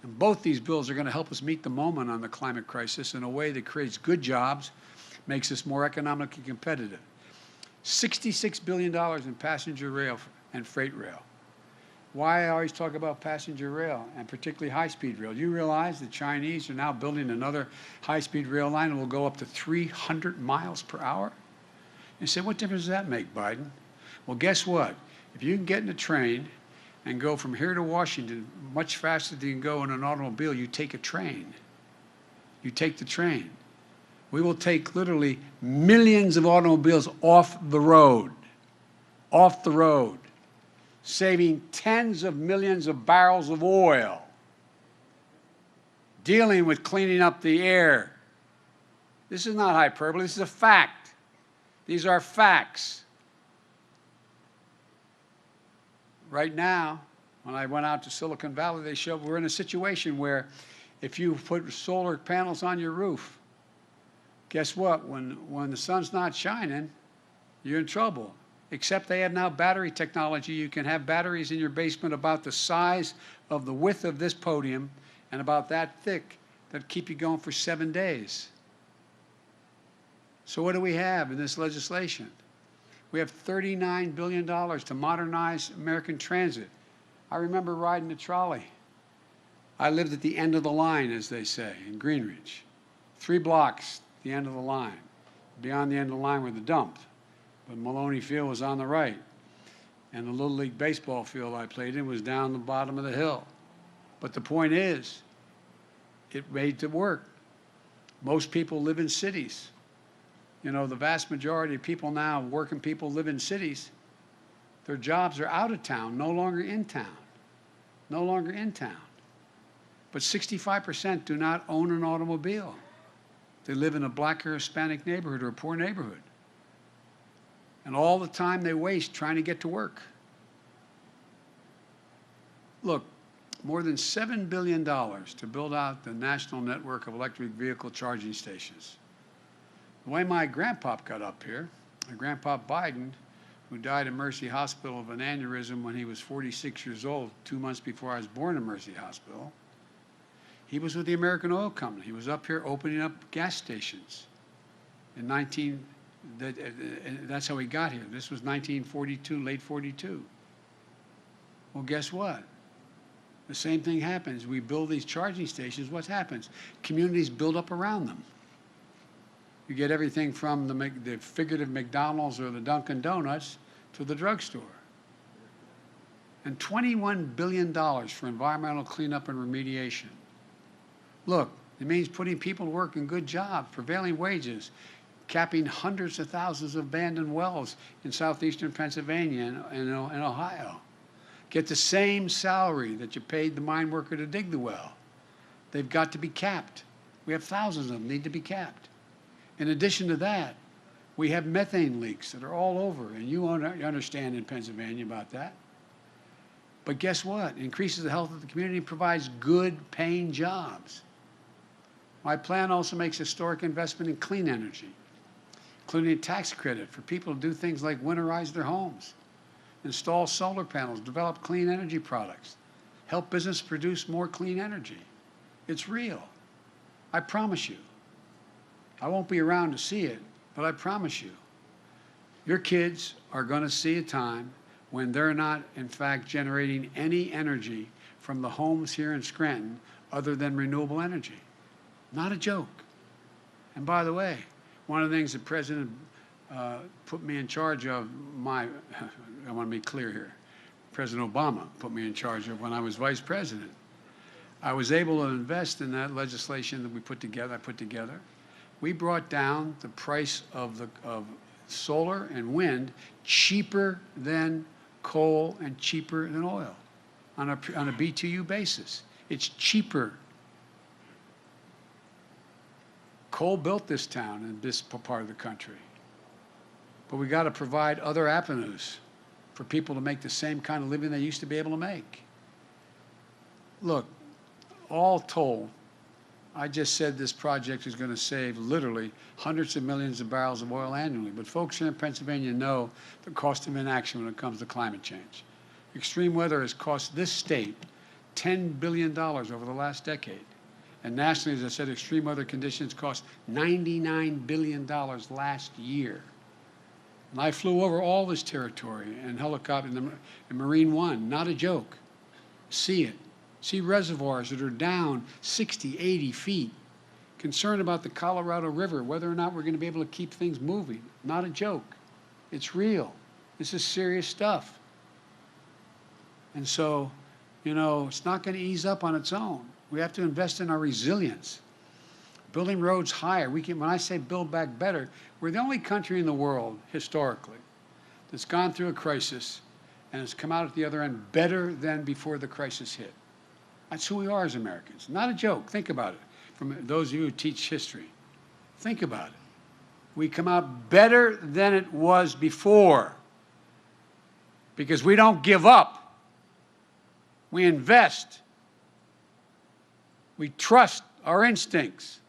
[SPEAKER 7] And both these bills are going to help us meet the moment on the climate crisis in a way that creates good jobs, makes us more economically competitive. $66 billion in passenger rail and freight rail. Why I always talk about passenger rail, and particularly high-speed rail. You realize the Chinese are now building another high-speed rail line that will go up to 300 miles per hour? You say, what difference does that make, Biden? Well, guess what? If you can get in a train and go from here to Washington much faster than you can go in an automobile, you take a train. You take the train. We will take literally millions of automobiles off the road, saving tens of millions of barrels of oil, dealing with cleaning up the air. This is not hyperbole, this is a fact. These are facts. Right now, when I went out to Silicon Valley, they showed we're in a situation where if you put solar panels on your roof, guess what? When the sun's not shining, you're in trouble. Except they have now battery technology. You can have batteries in your basement about the size of the width of this podium and about that thick that keep you going for 7 days. So what do we have in this legislation? We have $39 billion to modernize American transit. I remember riding a trolley. I lived at the end of the line, as they say, in Greenwich. 3 blocks, the end of the line. Beyond the end of the line were the dump. But Maloney Field was on the right. And the Little League baseball field I played in was down the bottom of the hill. But the point is, it made it work. Most people live in cities. You know, the vast majority of people now, working people, live in cities. Their jobs are out of town, no longer in town. No longer in town. But 65% do not own an automobile. They live in a black or Hispanic neighborhood or a poor neighborhood. And all the time they waste trying to get to work. Look, more than $7 billion to build out the national network of electric vehicle charging stations. The way my grandpop got up here, my grandpa Biden, who died in Mercy Hospital of an aneurysm when he was 46 years old, 2 months before I was born in Mercy Hospital, he was with the American Oil Company. He was up here opening up gas stations in that's how he got here. This was 1942, late 42. Well, guess what? The same thing happens. We build these charging stations. What happens? Communities build up around them. You get everything from the figurative McDonald's or the Dunkin' Donuts to the drugstore. And $21 billion for environmental cleanup and remediation. Look, it means putting people to work in good jobs, prevailing wages, capping hundreds of thousands of abandoned wells in southeastern Pennsylvania and Ohio. Get the same salary that you paid the mine worker to dig the well. They've got to be capped. We have thousands of them need to be capped. In addition to that, we have methane leaks that are all over, and you understand in Pennsylvania about that. But guess what? It increases the health of the community and provides good paying jobs. My plan also makes historic investment in clean energy, including a tax credit for people to do things like winterize their homes, install solar panels, develop clean energy products, help business produce more clean energy. It's real. I promise you. I won't be around to see it, but I promise you, your kids are going to see a time when they're not, in fact, generating any energy from the homes here in Scranton other than renewable energy. Not a joke. And by the way, one of the things the President put me in charge of, I want to be clear here, President Obama put me in charge of when I was Vice President. I was able to invest in that legislation that I put together. We brought down the price of solar and wind cheaper than coal and cheaper than oil on a BTU basis. It's cheaper. Coal built this town and this part of the country. But we got to provide other avenues for people to make the same kind of living they used to be able to make. Look, all told, I just said this project is going to save literally hundreds of millions of barrels of oil annually. But folks here in Pennsylvania know the cost of inaction when it comes to climate change. Extreme weather has cost this state $10 billion over the last decade. And nationally, as I said, extreme weather conditions cost $99 billion last year. And I flew over all this territory in helicopter, in Marine One, not a joke. See it. See reservoirs that are down 60, 80 feet. Concerned about the Colorado River, whether or not we're going to be able to keep things moving. Not a joke. It's real. This is serious stuff. And so, you know, it's not going to ease up on its own. We have to invest in our resilience. Building roads higher. When I say build back better, we're the only country in the world, historically, that's gone through a crisis and has come out at the other end better than before the crisis hit. That's who we are as Americans. Not a joke. Think about it. From those of you who teach history, think about it. We come out better than it was before because we don't give up. We invest. We trust our instincts.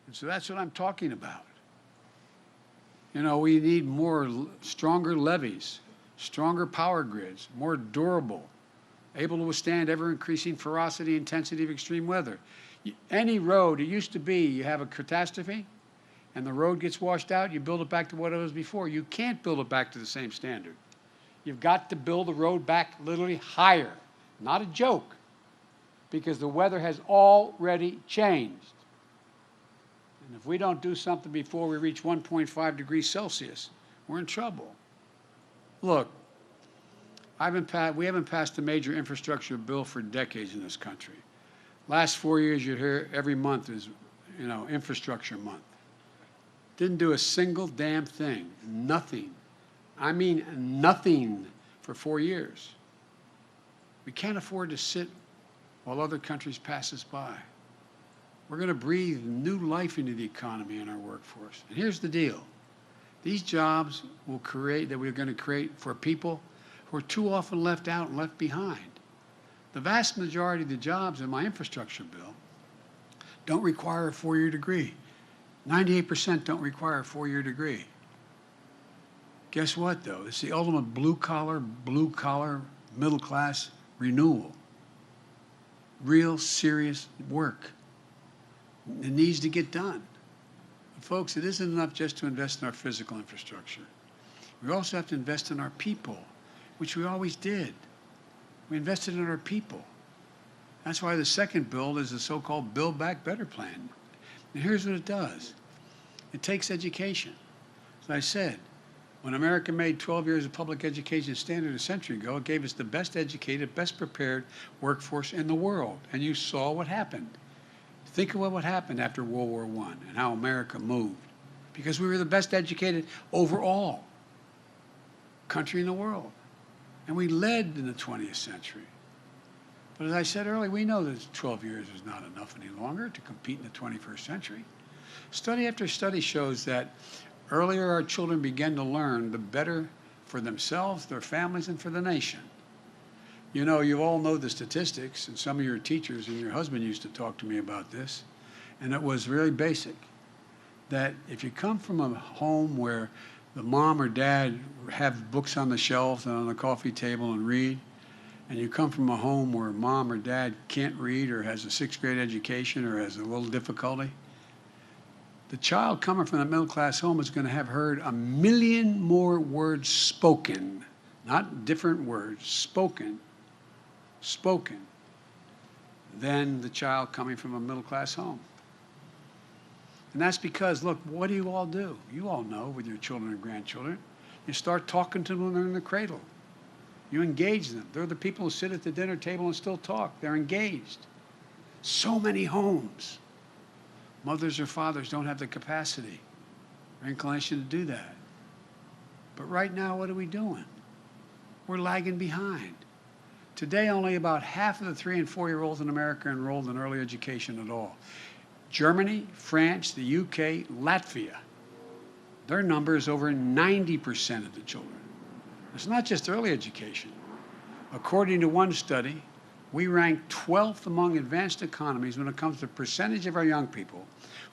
[SPEAKER 7] And so that's what I'm talking about. You know, we need stronger levees, stronger power grids, more durable, able to withstand ever-increasing ferocity and intensity of extreme weather. Any road, it used to be you have a catastrophe and the road gets washed out, you build it back to what it was before. You can't build it back to the same standard. You've got to build the road back literally higher. Not a joke, because the weather has already changed. And if we don't do something before we reach 1.5 degrees Celsius, we're in trouble. Look, we haven't passed a major infrastructure bill for decades in this country. Last 4 years, you'd hear every month is, you know, infrastructure month. Didn't do a single damn thing. Nothing. I mean nothing for 4 years. We can't afford to sit while other countries pass us by. We're going to breathe new life into the economy and our workforce. And here's the deal. These jobs that we're going to create for people who are too often left out and left behind. The vast majority of the jobs in my infrastructure bill don't require a 4-year degree. 98% don't require a 4-year degree. Guess what, though? It's the ultimate blue-collar, middle-class renewal. Real serious work. It needs to get done. But folks, it isn't enough just to invest in our physical infrastructure. We also have to invest in our people, which we always did. We invested in our people. That's why the second bill is the so-called Build Back Better plan. And here's what it does. It takes education. As I said, when America made 12 years of public education standard a century ago, it gave us the best educated, best prepared workforce in the world. And you saw what happened. Think of what happened after World War I and how America moved. Because we were the best educated overall country in the world. And we led in the 20th century. But as I said earlier, we know that 12 years is not enough any longer to compete in the 21st century. Study after study shows that earlier our children began to learn, the better for themselves, their families, and for the nation. You know, you all know the statistics, and some of your teachers and your husband used to talk to me about this, and it was really basic, that if you come from a home where the mom or dad have books on the shelves and on the coffee table and read, and you come from a home where mom or dad can't read or has a 6th grade education or has a little difficulty, the child coming from a middle-class home is going to have heard 1 million more words spoken, not different words, spoken, than the child coming from a middle-class home. And that's because, look, what do you all do? You all know with your children and grandchildren. You start talking to them when they're in the cradle. You engage them. They're the people who sit at the dinner table and still talk. They're engaged. So many homes, mothers or fathers don't have the capacity or inclination to do that. But right now, what are we doing? We're lagging behind. Today, only about half of the 3- and 4-year-olds in America are enrolled in early education at all. Germany, France, the UK, Latvia, their number is over 90% of the children. It's not just early education. According to one study, we rank 12th among advanced economies when it comes to percentage of our young people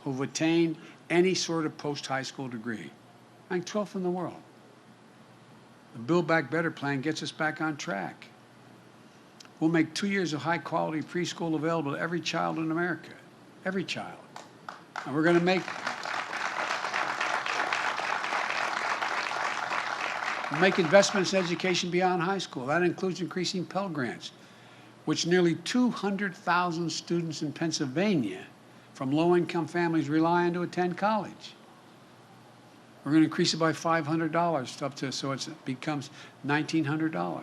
[SPEAKER 7] who've attained any sort of post-high school degree. Ranked 12th in the world. The Build Back Better plan gets us back on track. We'll make 2 years of high-quality preschool available to every child in America. Every child. And we're going to make investments in education beyond high school. That includes increasing Pell Grants, which nearly 200,000 students in Pennsylvania from low-income families rely on to attend college. We're going to increase it by $500 up to, so it becomes $1,900.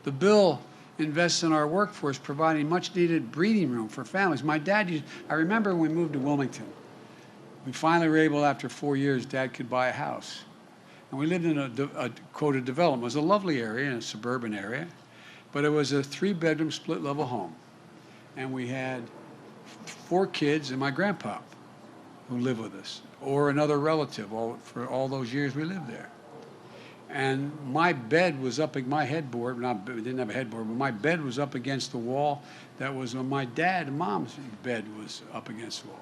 [SPEAKER 7] The bill invests in our workforce, providing much-needed breathing room for families. My dad I remember when we moved to Wilmington, we finally were able, after 4 years, Dad could buy a house. And we lived in a quoted development. It was a lovely area, in a suburban area, but it was a 3-bedroom split-level home. And we had 4 kids and my grandpa who lived with us, or another relative for all those years we lived there. And my bed was up, my headboard, we didn't have a headboard, but my bed was up against the wall that was on my dad and mom's bed was up against the wall.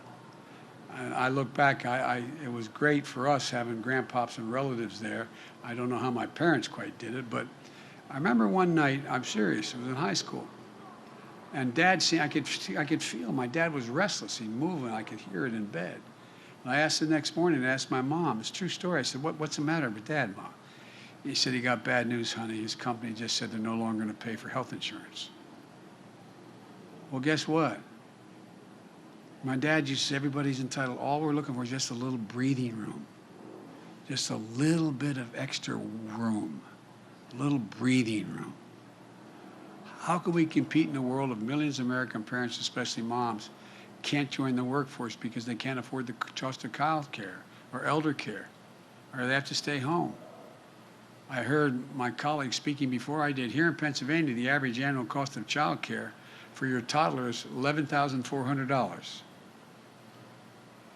[SPEAKER 7] And I look back, it was great for us having grandpops and relatives there. I don't know how my parents quite did it, but I remember one night, I'm serious, it was in high school, and Dad, I could feel my dad was restless, he'd move, and I could hear it in bed. And I asked the next morning, I asked my mom, it's a true story, I said, what's the matter with Dad, Mom? He said, he got bad news, honey. His company just said they're no longer going to pay for health insurance. Well, guess what? My dad used to say, everybody's entitled. All we're looking for is just a little breathing room. Just a little bit of extra room. A little breathing room. How can we compete in a world of millions of American parents, especially moms, can't join the workforce because they can't afford the cost of child care or elder care, or they have to stay home? I heard my colleagues speaking before I did. Here in Pennsylvania, the average annual cost of child care for your toddler is $11,400.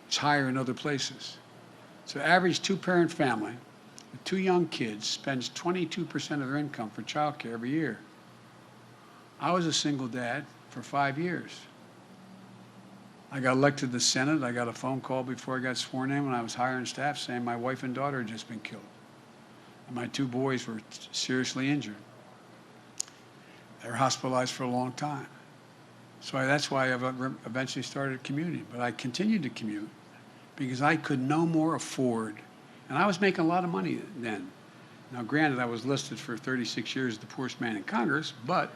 [SPEAKER 7] It's higher in other places. So average 2-parent family with 2 young kids spends 22% of their income for child care every year. I was a single dad for 5 years. I got elected to the Senate. I got a phone call before I got sworn in when I was hiring staff saying my wife and daughter had just been killed. And my 2 boys were seriously injured. They were hospitalized for a long time. So that's why I eventually started commuting. But I continued to commute because I could no more afford, and I was making a lot of money then. Now, granted, I was listed for 36 years as the poorest man in Congress, but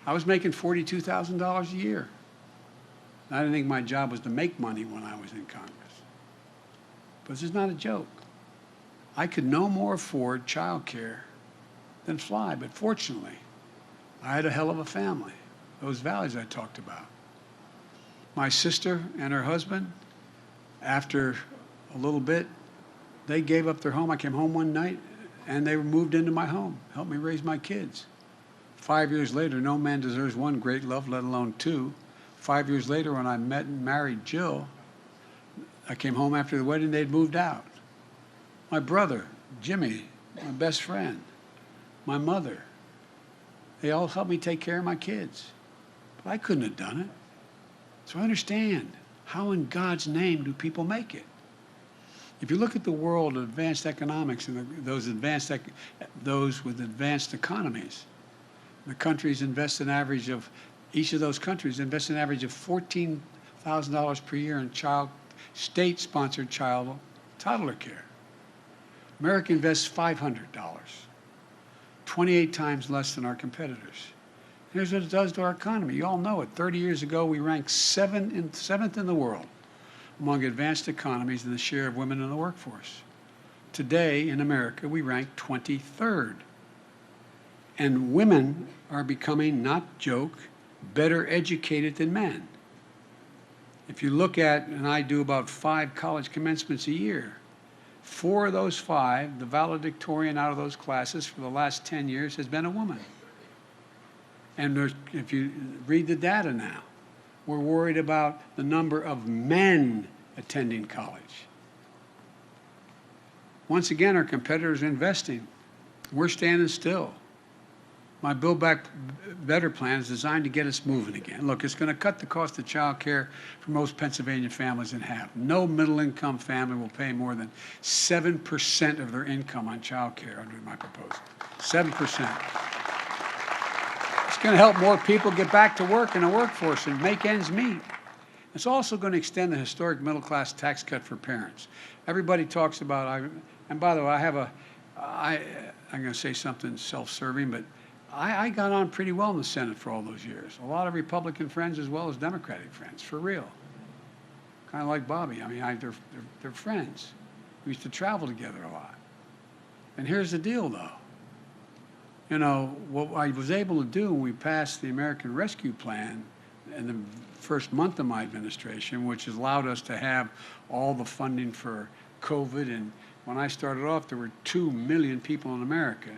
[SPEAKER 7] I was making $42,000 a year. I didn't think my job was to make money when I was in Congress. But this is not a joke. I could no more afford child care than fly, but fortunately, I had a hell of a family, those values I talked about. My sister and her husband, after a little bit, they gave up their home. I came home one night, and they moved into my home, helped me raise my kids. 5 years later, no man deserves 1 great love, let alone 2. 5 years later, when I met and married Jill, I came home after the wedding, they'd moved out. My brother, Jimmy, my best friend, my mother. They all helped me take care of my kids. But I couldn't have done it. So I understand, how in God's name do people make it? If you look at the world of advanced economics and those with advanced economies, the countries invest an average of, each of those countries invest an average of $14,000 per year in state-sponsored toddler care. America invests $500, 28 times less than our competitors. Here's what it does to our economy. You all know it. 30 years ago, we ranked seventh in the world among advanced economies in the share of women in the workforce. Today, in America, we rank 23rd. And women are becoming, not joke, better educated than men. If you look at, and I do about 5 college commencements a year, 4 of those 5, the valedictorian out of those classes for the last 10 years has been a woman. And if you read the data now, we're worried about the number of men attending college. Once again, our competitors are investing. We're standing still. My Build Back Better plan is designed to get us moving again. Look, it's going to cut the cost of child care for most Pennsylvania families in half. No middle-income family will pay more than 7% of their income on child care under my proposal. 7%. It's going to help more people get back to work in the workforce and make ends meet. It's also going to extend the historic middle-class tax cut for parents. Everybody talks about, and by the way, I'm going to say something self-serving, but I got on pretty well in the Senate for all those years. A lot of Republican friends as well as Democratic friends, for real. Kind of like Bobby. I mean, they're friends. We used to travel together a lot. And here's the deal, though. You know, what I was able to do when we passed the American Rescue Plan in the first month of my administration, which has allowed us to have all the funding for COVID. And when I started off, there were 2 million people in America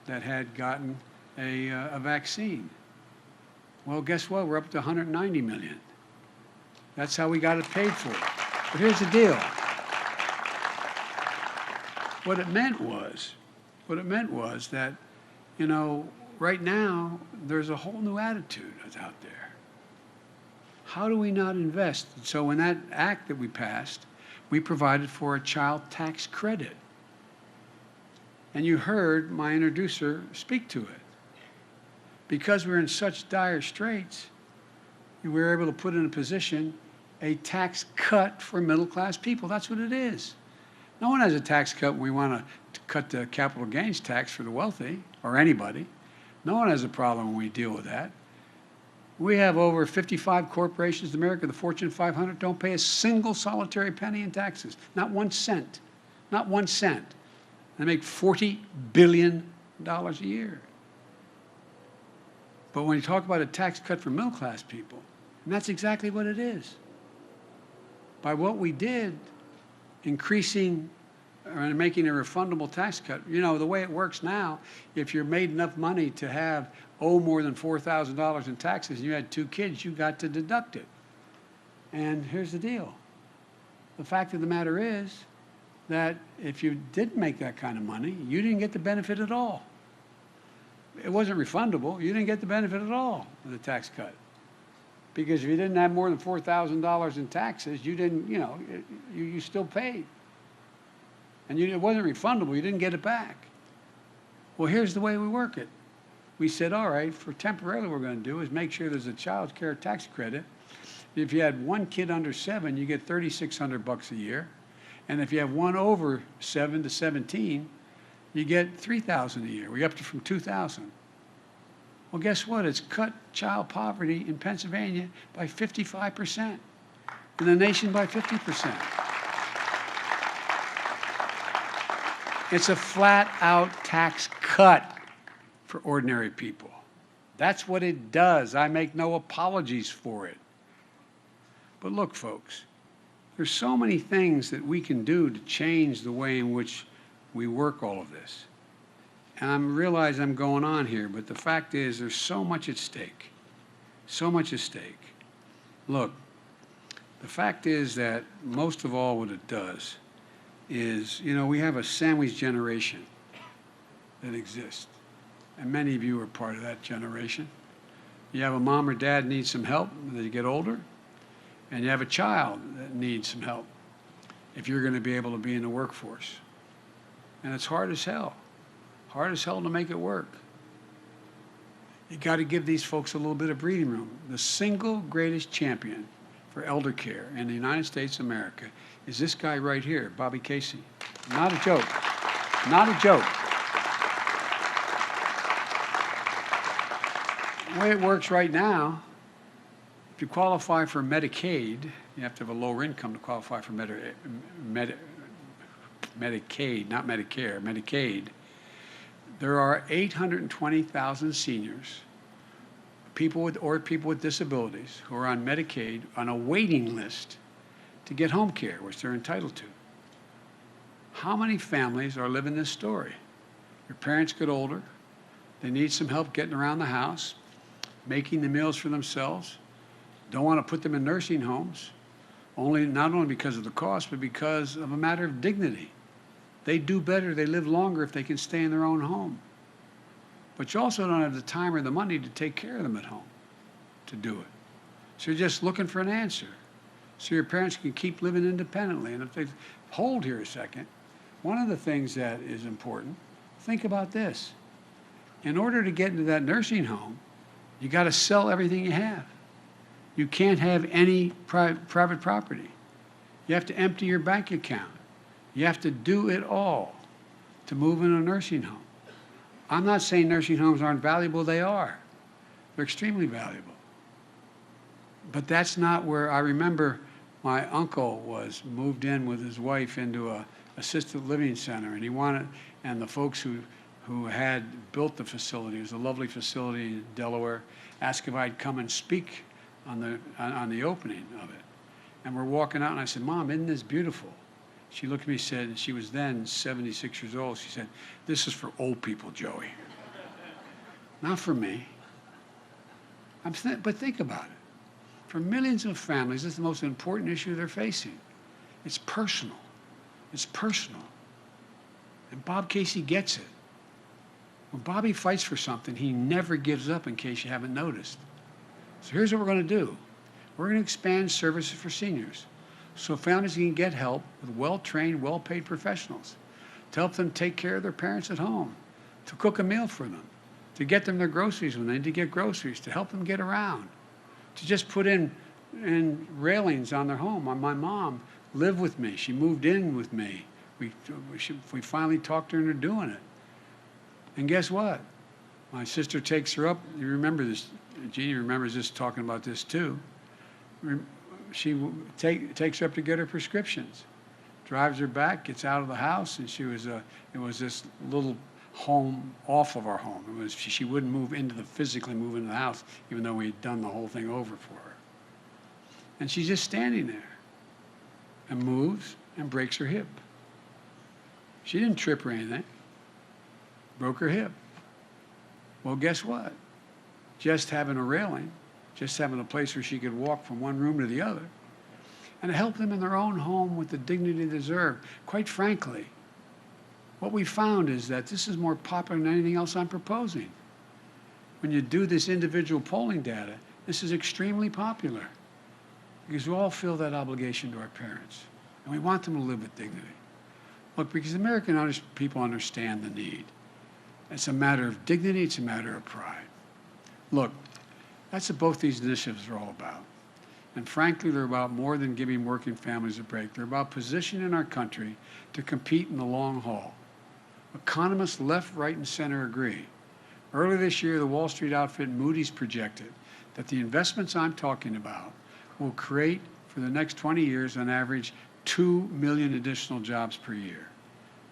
[SPEAKER 7] that had gotten a vaccine. Well, guess what? We're up to 190 million. That's how we got it paid for. But here's the deal. What it meant was that, you know, right now, there's a whole new attitude that's out there. How do we not invest? So in that act that we passed, we provided for a child tax credit. And you heard my introducer speak to it. Because we're in such dire straits, we were able to put in a position a tax cut for middle-class people. That's what it is. No one has a tax cut when we want to cut the capital gains tax for the wealthy or anybody. No one has a problem when we deal with that. We have over 55 corporations in America, the Fortune 500, don't pay a single solitary penny in taxes. Not 1 cent. Not 1 cent. They make $40 billion a year. But when you talk about a tax cut for middle-class people, and that's exactly what it is. By what we did, increasing or making a refundable tax cut, you know, the way it works now, if you're made enough money to owe more than $4,000 in taxes and you had 2 kids, you got to deduct it. And here's the deal. The fact of the matter is that if you didn't make that kind of money, you didn't get the benefit at all. It wasn't refundable. You didn't get the benefit at all of the tax cut. Because if you didn't have more than $4,000 in taxes, you didn't, you know, you still paid. And it wasn't refundable. You didn't get it back. Well, here's the way we work it. We said, all right, for temporarily what we're going to do is make sure there's a child care tax credit. If you had 1 kid under 7, you get $3,600 a year. And if you have 1 over 7 to 17, you get $3,000 a year. We upped it from $2,000. Well, guess what? It's cut child poverty in Pennsylvania by 55%, in the nation by 50%. It's a flat-out tax cut for ordinary people. That's what it does. I make no apologies for it. But look, folks, there's so many things that we can do to change the way in which we work all of this. And I realize I'm going on here, but the fact is there's so much at stake. So much at stake. Look, the fact is that most of all what it does is, you know, we have a sandwich generation. that exist. And many of you are part of that generation. You have a mom or dad needs some help as you get older, and you have a child that needs some help if you're going to be able to be in the workforce. And it's hard as hell to make it work. You got to give these folks a little bit of breathing room. The single greatest champion for elder care in the United States of America is this guy right here, Bobby Casey. Not a joke. Not a joke. The way it works right now, if you qualify for Medicaid, you have to have a lower income to qualify for Medicaid, not Medicare, Medicaid. There are 820,000 seniors, people with disabilities who are on Medicaid on a waiting list to get home care, which they're entitled to. How many families are living this story? Your parents get older, they need some help getting around the house, making the meals for themselves, don't want to put them in nursing homes, not only because of the cost, but because of a matter of dignity. They do better, they live longer if they can stay in their own home. But you also don't have the time or the money to take care of them at home to do it. So you're just looking for an answer. So your parents can keep living independently. And if they hold here a second, one of the things that is important, think about this. In order to get into that nursing home, you got to sell everything you have. You can't have any private property. You have to empty your bank account. You have to do it all to move in a nursing home. I'm not saying nursing homes aren't valuable, they are. They're extremely valuable. But that's not where, I remember my uncle was moved in with his wife into a assisted living center, and the folks who had built the facility, it was a lovely facility in Delaware, asked if I'd come and speak on the opening of it. And we're walking out, and I said, "Mom, isn't this beautiful?" She looked at me and said, she was then 76 years old, she said, "This is for old people, Joey. Not for me." But think about it. For millions of families, this is the most important issue they're facing. It's personal. It's personal. And Bob Casey gets it. When Bobby fights for something, he never gives up, in case you haven't noticed. So here's what we're going to do. We're going to expand services for seniors so families can get help with well-trained, well-paid professionals to help them take care of their parents at home, to cook a meal for them, to get them their groceries when they need to get groceries, to help them get around, to just put in railings on their home. My mom lived with me. She moved in with me. We finally talked her into doing it. And guess what? My sister takes her up. You remember this. Jeannie remembers this, talking about this too. She takes her up to get her prescriptions, drives her back, gets out of the house, and it was this little home off of our home. It was, she wouldn't physically move into the house, even though we'd done the whole thing over for her. And she's just standing there and moves and breaks her hip. She didn't trip or anything, broke her hip. Well, guess what? Just having a railing, just having a place where she could walk from one room to the other, and help them in their own home with the dignity they deserve. Quite frankly, what we found is that this is more popular than anything else I'm proposing. When you do this individual polling data, this is extremely popular because we all feel that obligation to our parents, and we want them to live with dignity. Look, because American people understand the need. It's a matter of dignity, it's a matter of pride. Look, that's what both these initiatives are all about. And frankly, they're about more than giving working families a break. They're about positioning our country to compete in the long haul. Economists left, right, and center agree. Earlier this year, the Wall Street outfit Moody's projected that the investments I'm talking about will create, for the next 20 years, on average, 2 million additional jobs per year.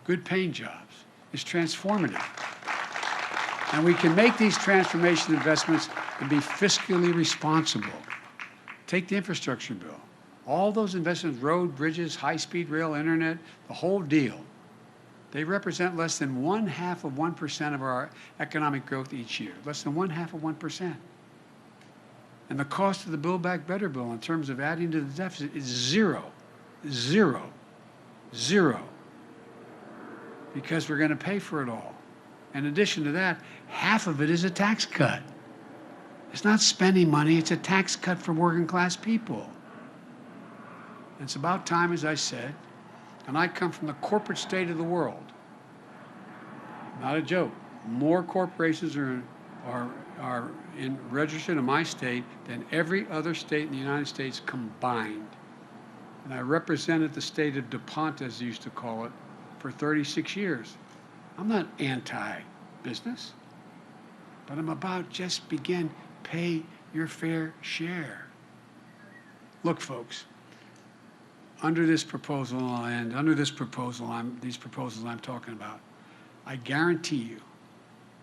[SPEAKER 7] Good paying jobs. It's transformative. And we can make these transformation investments and be fiscally responsible. Take the infrastructure bill. All those investments, road, bridges, high-speed rail, internet, the whole deal, they represent less than 0.5% of our economic growth each year. Less than 0.5%. And the cost of the Build Back Better bill in terms of adding to the deficit is zero. Zero. Zero. Because we're going to pay for it all. In addition to that, half of it is a tax cut. It's not spending money, it's a tax cut for working class people. It's about time, as I said, and I come from the corporate state of the world. Not a joke. More corporations are registered in my state than every other state in the United States combined. And I represented the state of DuPont, as they used to call it, for 36 years. I'm not anti-business, but I'm about just begin, pay your fair share. Look, folks, under this proposal, and under this proposal, these proposals I'm talking about, I guarantee you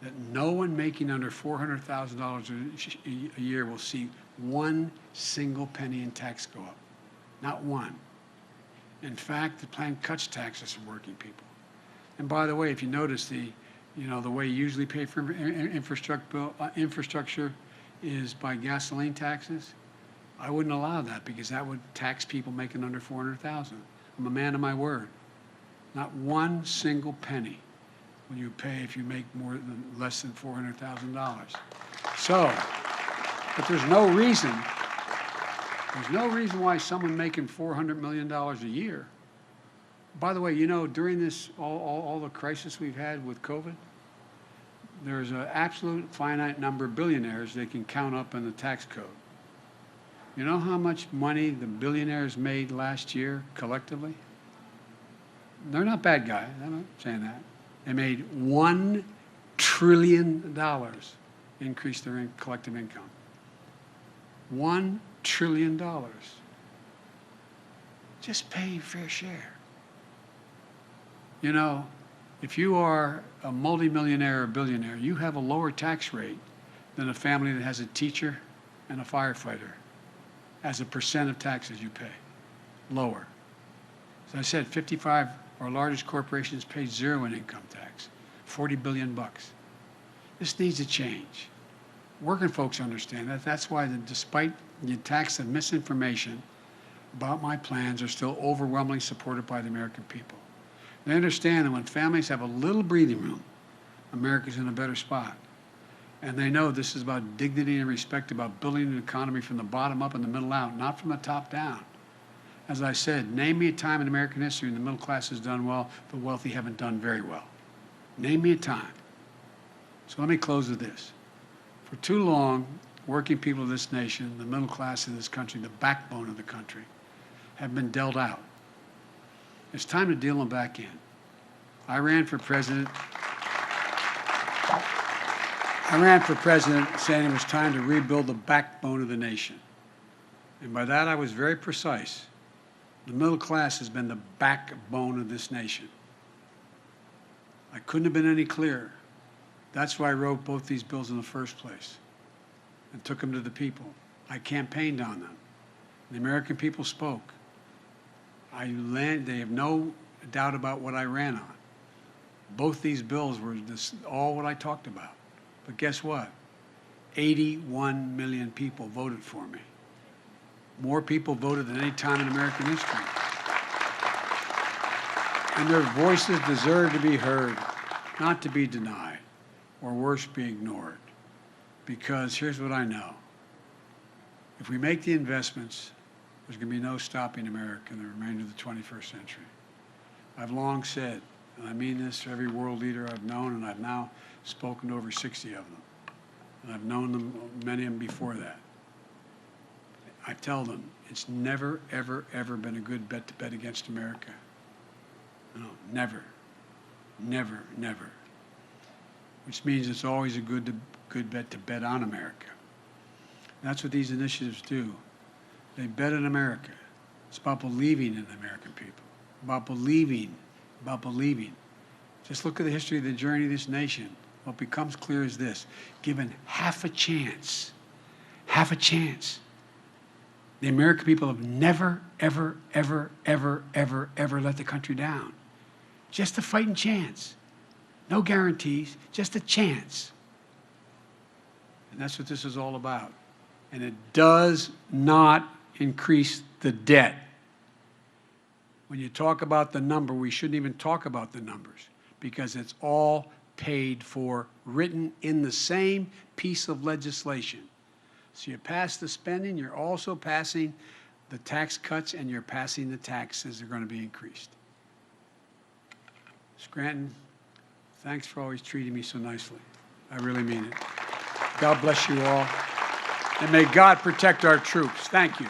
[SPEAKER 7] that no one making under $400,000 a year will see one single penny in tax go up. Not one. In fact, the plan cuts taxes for working people. And by the way, if you notice the way you usually pay for infrastructure is by gasoline taxes, I wouldn't allow that because that would tax people making under $400,000. I'm a man of my word. Not one single penny will you pay if you make less than $400,000. So, but there's no reason why someone making $400 million a year. By the way, during this, all the crisis we've had with COVID, there's an absolute finite number of billionaires they can count up in the tax code. You know how much money the billionaires made last year collectively? They're not bad guys, I'm not saying that. They made $1 trillion increase their collective income. $1 trillion. Just pay your fair share. If you are a multimillionaire or billionaire, you have a lower tax rate than a family that has a teacher and a firefighter as a percent of taxes you pay. Lower. As I said, 55 our largest corporations pay zero in income tax, $40 billion. This needs a change. Working folks understand that. That's why, despite the attacks and misinformation about my plans, are still overwhelmingly supported by the American people. They understand that when families have a little breathing room, America's in a better spot. And they know this is about dignity and respect, about building an economy from the bottom up and the middle out, not from the top down. As I said, name me a time in American history when the middle class has done well, the wealthy haven't done very well. Name me a time. So let me close with this. For too long, working people of this nation, the middle class of this country, the backbone of the country, have been dealt out. It's time to deal them back in. I ran for president saying it was time to rebuild the backbone of the nation. And by that I was very precise. The middle class has been the backbone of this nation. I couldn't have been any clearer. That's why I wrote both these bills in the first place and took them to the people. I campaigned on them. The American people spoke. They have no doubt about what I ran on. Both these bills were all what I talked about. But guess what? 81 million people voted for me. More people voted than any time in American history. And their voices deserve to be heard, not to be denied, or worse, be ignored. Because here's what I know. If we make the investments, there's going to be no stopping America in the remainder of the 21st century. I've long said, and I mean this to every world leader I've known, and I've now spoken to over 60 of them. And I've known them, many of them before that. I tell them, it's never, ever, ever been a good bet to bet against America. No, never. Never, never. Which means it's always a good bet to bet on America. And that's what these initiatives do. They bet on America. It's about believing in the American people. About believing. Just look at the history of the journey of this nation. What becomes clear is this. Given half a chance, the American people have never, ever, ever, ever, ever, ever let the country down. Just a fighting chance. No guarantees, just a chance. And that's what this is all about. And it does not increase the debt. When you talk about the number, we shouldn't even talk about the numbers because it's all paid for, written in the same piece of legislation. So you pass the spending, you're also passing the tax cuts, and you're passing the taxes that are going to be increased. Scranton, thanks for always treating me so nicely. I really mean it. God bless you all, and may God protect our troops. Thank you.